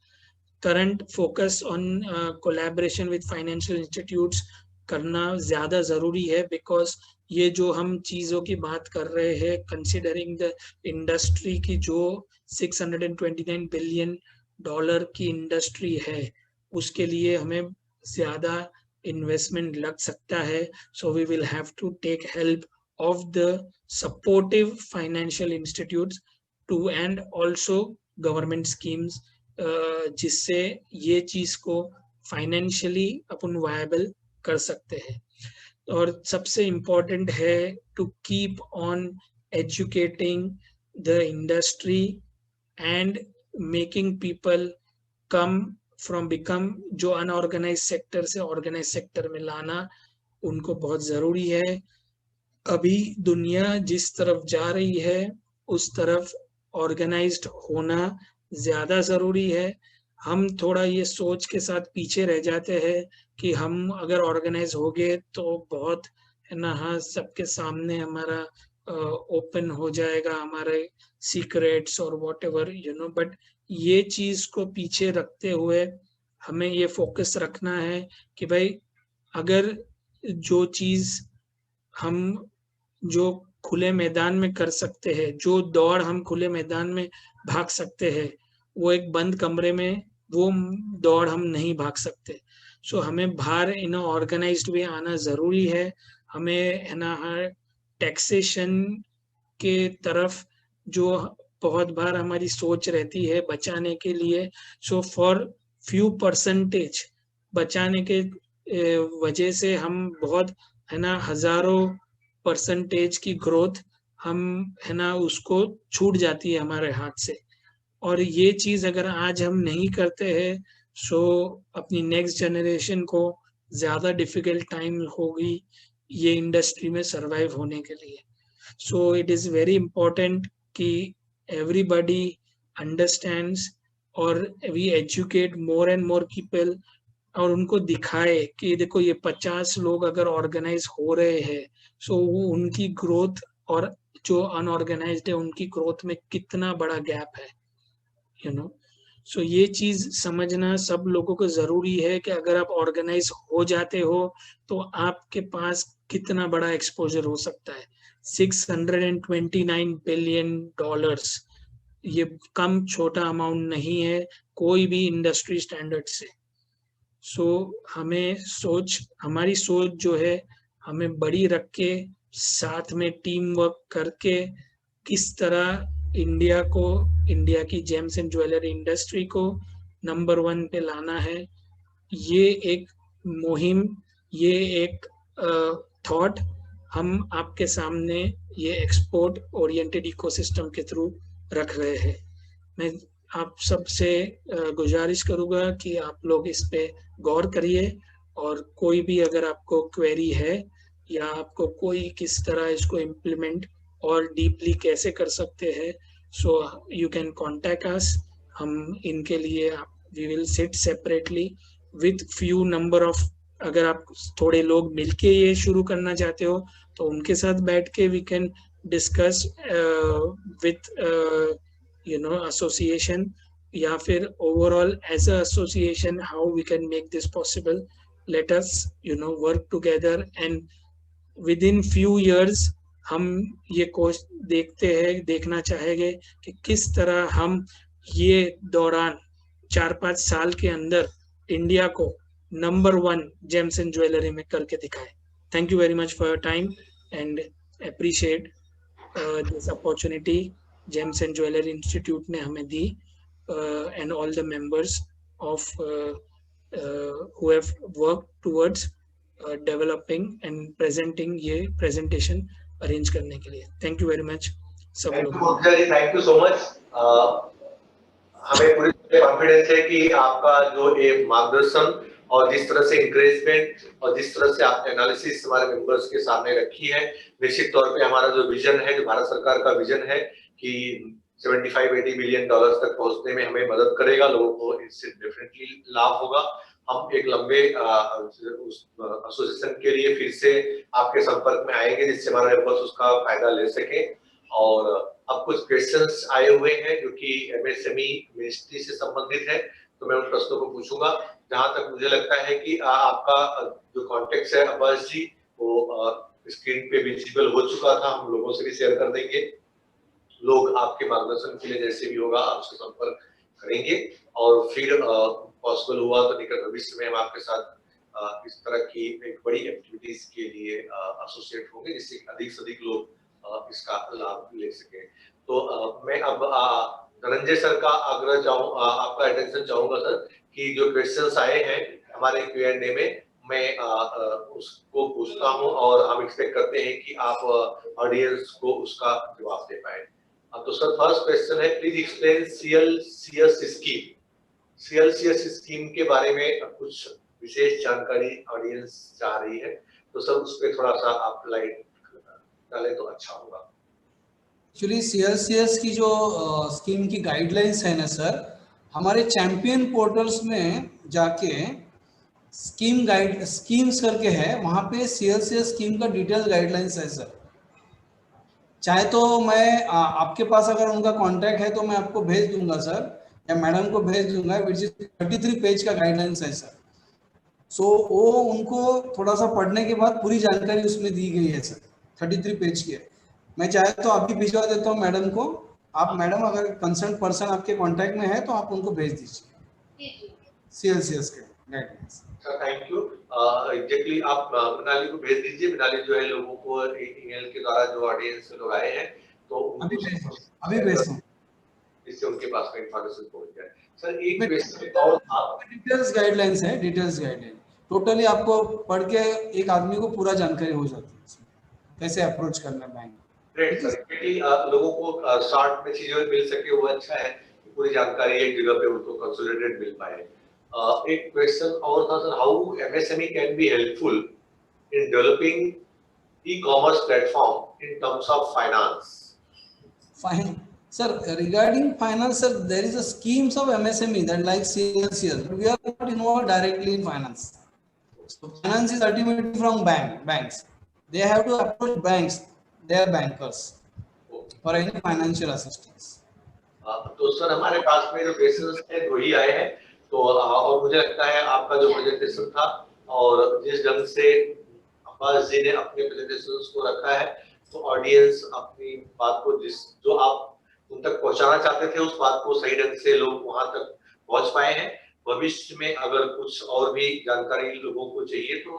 Current focus on collaboration with financial institutes करना ज़्यादा ज़रूरी है, बिकॉज ये जो हम चीज़ों की बात कर रहे हैं, कंसिडरिंग द इंडस्ट्री की जो $629 बिलियन की इंडस्ट्री है, उसके लिए हमें ज़्यादा इन्वेस्टमेंट लग सकता है. So we will have to take help of the supportive financial institutes to and also government schemes, जिससे ये चीज को फाइनेंशियली अपन वायबल कर सकते हैं. और सबसे इम्पोर्टेंट है to keep on educating the industry and making people come from become, जो अनऑर्गेनाइज सेक्टर से ऑर्गेनाइज सेक्टर में लाना उनको बहुत जरूरी है. अभी दुनिया जिस तरफ जा रही है उस तरफ ऑर्गेनाइज्ड होना ज्यादा जरूरी है. हम थोड़ा ये सोच के साथ पीछे रह जाते हैं कि हम अगर ऑर्गेनाइज हो गए तो बहुत है ना, हाँ सबके सामने हमारा ओपन हो जाएगा हमारे सीक्रेट्स और what ever you know. But ये चीज को पीछे रखते हुए हमें ये फोकस रखना है कि भाई अगर जो चीज हम जो खुले मैदान में कर सकते हैं, जो दौड़ हम खुले मैदान में भाग सकते हैं, वो एक बंद कमरे में वो दौड़ हम नहीं भाग सकते. सो हमें बाहर इन ऑर्गेनाइज्ड वे आना जरूरी है. हमें है ना टैक्सेशन के तरफ जो बहुत बार हमारी सोच रहती है बचाने के लिए, सो फॉर फ्यू परसेंटेज बचाने के वजह से हम बहुत है ना हजारों परसेंटेज की ग्रोथ हम है ना उसको छूट जाती है हमारे हाथ से. और ये चीज अगर आज हम नहीं करते हैं सो अपनी नेक्स्ट जनरेशन को ज्यादा डिफिकल्ट टाइम होगी ये इंडस्ट्री में सरवाइव होने के लिए. So it is very important कि एवरीबॉडी अंडरस्टैंड्स और we educate more and more people और उनको दिखाए कि देखो ये 50 लोग अगर ऑर्गेनाइज हो रहे हैं सो वो उनकी ग्रोथ और जो अनऑर्गेनाइज्ड है उनकी ग्रोथ में कितना बड़ा गैप है यू नो. सो ये चीज समझना सब लोगों को जरूरी है कि अगर आप ऑर्गेनाइज हो जाते हो तो आपके पास कितना बड़ा एक्सपोजर हो सकता है. $629 बिलियन, ये कम छोटा अमाउंट नहीं है कोई भी इंडस्ट्री स्टैंडर्ड से. सो हमारी सोच जो है हमें बड़ी रख के साथ में टीम वर्क करके किस तरह इंडिया की जेम्स एंड ज्वेलरी इंडस्ट्री को नंबर 1 पे लाना है. ये एक मुहिम, ये एक थॉट हम आपके सामने ये एक्सपोर्ट ओरिएंटेड इकोसिस्टम के थ्रू रख रहे हैं. मैं आप सबसे गुजारिश करूंगा कि आप लोग इस पे गौर करिए और कोई भी अगर आपको क्वेरी है या आपको कोई किस तरह इसको इम्प्लीमेंट और डीपली कैसे कर सकते हैं so you can contact us. हम इनके लिए we will sit separately with few number of, अगर आप थोड़े लोग मिलके ये शुरू करना चाहते हो तो उनके साथ बैठ के we can discuss with association या फिर overall as a association how we can make this possible. Let us work together and within few years हम ये कोर्स देखना चाहेंगे कि किस तरह हम ये दौरान 4-5 साल के अंदर इंडिया को नंबर 1 जेम्स एंड ज्वेलरी में करके दिखाए. Thank you very much for your time and appreciate this opportunity gems and jewellery institute ने हमें दी and all the members of who have worked towards developing and presenting ये प्रेजेंटेशन अरेंज करने के लिए. थैंक यू वेरी मच सब लोग. Thank you so much. हमें पूरी कॉन्फिडेंस है कि आपका जो ये मार्गदर्शन और जिस तरह से इंकरेजमेंट और जिस तरह से आपने एनालिसिस हमारे मेंबर्स के सामने रखी है, निश्चित तौर पे हमारा जो विजन है, जो भारत सरकार का विजन है कि 75-80 बिलियन डॉलर्स तक पहुंचने में हमें मदद करेगा, लोगों को इससे डेफिनेटली लाभ होगा. हम एक लंबे एसोसिएशन के लिए फिर से आपके संपर्क में आएंगे जिससे हमारे मेंबर्स उसका फायदा ले सके. और अब कुछ क्वेश्चंस आए हुए हैं जो कि एमएसएमई मिनिस्ट्री से संबंधित है, तो मैं उन प्रश्नों को पूछूंगा. जहां तक मुझे लगता है कि आपका जो कॉन्टेक्ट है अब्बास जी वो स्क्रीन पे विजिबल हो चुका था, हम लोगों से भी शेयर कर देंगे. लोग आपके मार्गदर्शन के लिए जैसे भी होगा आपसे संपर्क करेंगे और फिर पॉसिबल हुआ तो निकट भविष्य में हम आपके साथ इस तरह की एक बड़ी एक्टिविटीज के लिए एसोसिएट होंगे, जिससे अधिक से अधिक लोग इसका लाभ ले सके। तो मैं अब धनंजय सर का आग्रह आपका अटेंशन चाहूंगा सर, कि जो क्वेश्चंस आए हैं हमारे Q&A में, मैं उसको पूछता हूं और हम एक्सपेक्ट करते हैं कि आप ऑडियंस को उसका जवाब दे पाए। तो सर फर्स्ट क्वेश्चन है, please explain CLCS scheme. CLCS scheme के बारे में कुछ विशेष जानकारी ऑडियंस चाह रही है, तो सर उस पर थोड़ा सा आप लाइट डालें तो अच्छा होगा। एक्चुअली CLCS की जो स्कीम की गाइडलाइंस है ना सर, हमारे चैंपियन पोर्टल्स में जाके स्कीम्स करके है, वहाँ पे CLCS स्कीम का डिटेल गाइडलाइंस है सर। चाहे तो मैं आपके पास अगर उनका कांटेक्ट है तो मैं आपको भेज दूंगा सर, या मैडम को भेज दूंगा, विच इज 33 पेज का गाइडलाइंस है सर। सो वो उनको थोड़ा सा पढ़ने के बाद पूरी जानकारी उसमें दी गई है सर, 33 पेज की है। मैं चाहे तो अभी भिजवा देता हूँ मैडम को। आप मैडम अगर कंसर्न पर्सन आपके कांटेक्ट में है तो आप उनको भेज दीजिए CLCS के guidelines. Sir thank you. Exactly आप मनाली को भेज दीजिए। मनाली जो है लोगों को ईमेल के द्वारा जो ऑडियंस से लोग आए हैं तो अभी भेजता हूँ, इससे उनके पास में इंफॉर्मेशन पहुंच जाए। सर एक क्वेश्चन और था, डिटेल्स गाइडलाइंस है, डिटेल्स गाइडलाइन टोटली आपको पढ़ के एक आदमी को पूरा जानकारी हो जाती है कैसे अप्रोच करना है बैंक। ग्रेट सर, क्योंकि लोगों को शॉर्ट में चीजें मिल सके वो अच्छा है, पूरी जानकारी एक जगह पे उनको कंसोलिडेट मिल पाए। एक क्वेश्चन और था sir, how MSME can be helpful in developing e-commerce platform in terms of finance. Fine. Sir, regarding finance, sir, there is a schemes of MSME that like CLCS, but we are not involved directly in finance. So finance is ultimately from banks. They have to approach banks, their bankers, for any financial assistance. तो सर हमारे पास में जो क्वेश्चंस थे वो ही आए हैं, तो और मुझे लगता है आपका जो प्रेजेंटेशन था और जिस ढंग से अब्बास जी ने अपने प्रेजेंटेशंस को रखा है, तो ऑडियंस अपनी बात को जो आप उन तक पहुंचाना चाहते थे उस बात को सही ढंग से लोग वहां तक पहुंच पाए हैं। भविष्य में अगर कुछ और भी जानकारी लोगों को चाहिए तो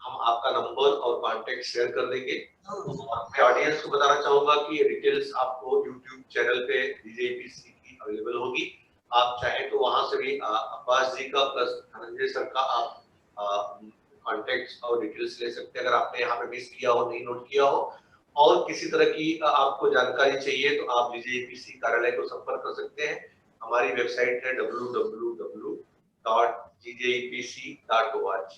हम आपका नंबर और कांटेक्ट शेयर कर देंगे। मैं ऑडियंस को बताना चाहूंगा कि डिटेल्स आपको YouTube चैनल पे DJEPC की अवेलेबल होगी। आप चाहें तो वहां से भी अब्बास जी का प्लस धनंजय सर का आप कांटेक्ट और डिटेल्स ले सकते हैं, अगर आपने यहाँ पे मिस किया हो, नहीं नोट किया हो। और किसी तरह की आपको जानकारी चाहिए तो आप DJEPC कार्यालय को संपर्क कर सकते हैं। हमारी वेबसाइट है www.djepc.org।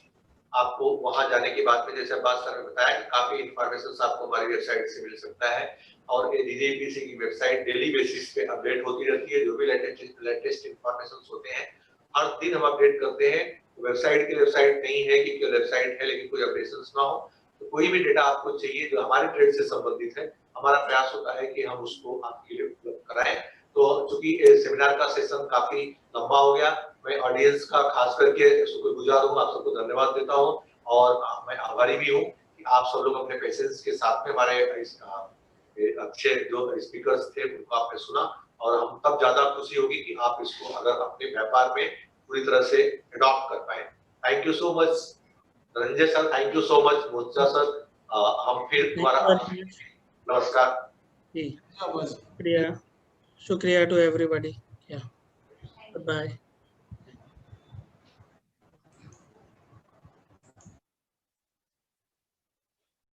आपको वहां जाने के बाद में जैसे अब्बास सर ने बताया कि काफी इंफॉर्मेशन आपको हमारी वेबसाइट से मिल सकता है, और ये DJEPC की वेबसाइट डेली बेसिस पे अपडेट होती रहती है। जो भी लेटेस्ट इंफॉर्मेशन होते हैं हर दिन हम अपडेट करते हैं। वेबसाइट की वेबसाइट नहीं है कि केवल वेबसाइट है लेकिन कोई अपडेशंस ना हो, तो कोई भी डेटा आपको चाहिए जो हमारे ट्रेड से संबंधित है, हमारा प्रयास होता है कि हम उसको आपके लिए उपलब्ध कराएं। तो चूंकि सेमिनार का सेशन काफी लंबा हो गया, मैं ऑडियंस का खास करके शुक्रगुजार हूँ, आप सबको धन्यवाद देता हूँ और मैं आभारी भी हूँ कि आप सब लोग अपने पेशेंस के साथ में हमारे अच्छे जो स्पीकर्स थे उनको आपने सुना, और हम तब ज्यादा खुशी होगी कि आप इसको अगर अपने व्यापार में पूरी तरह से अडॉप्ट कर पाए। Thank you so much Ranjay sir, thank you so much Morcha sir. हम फिर दोबारा, नमस्कार। शुक्रिया टू एवरीबॉडी, बाय।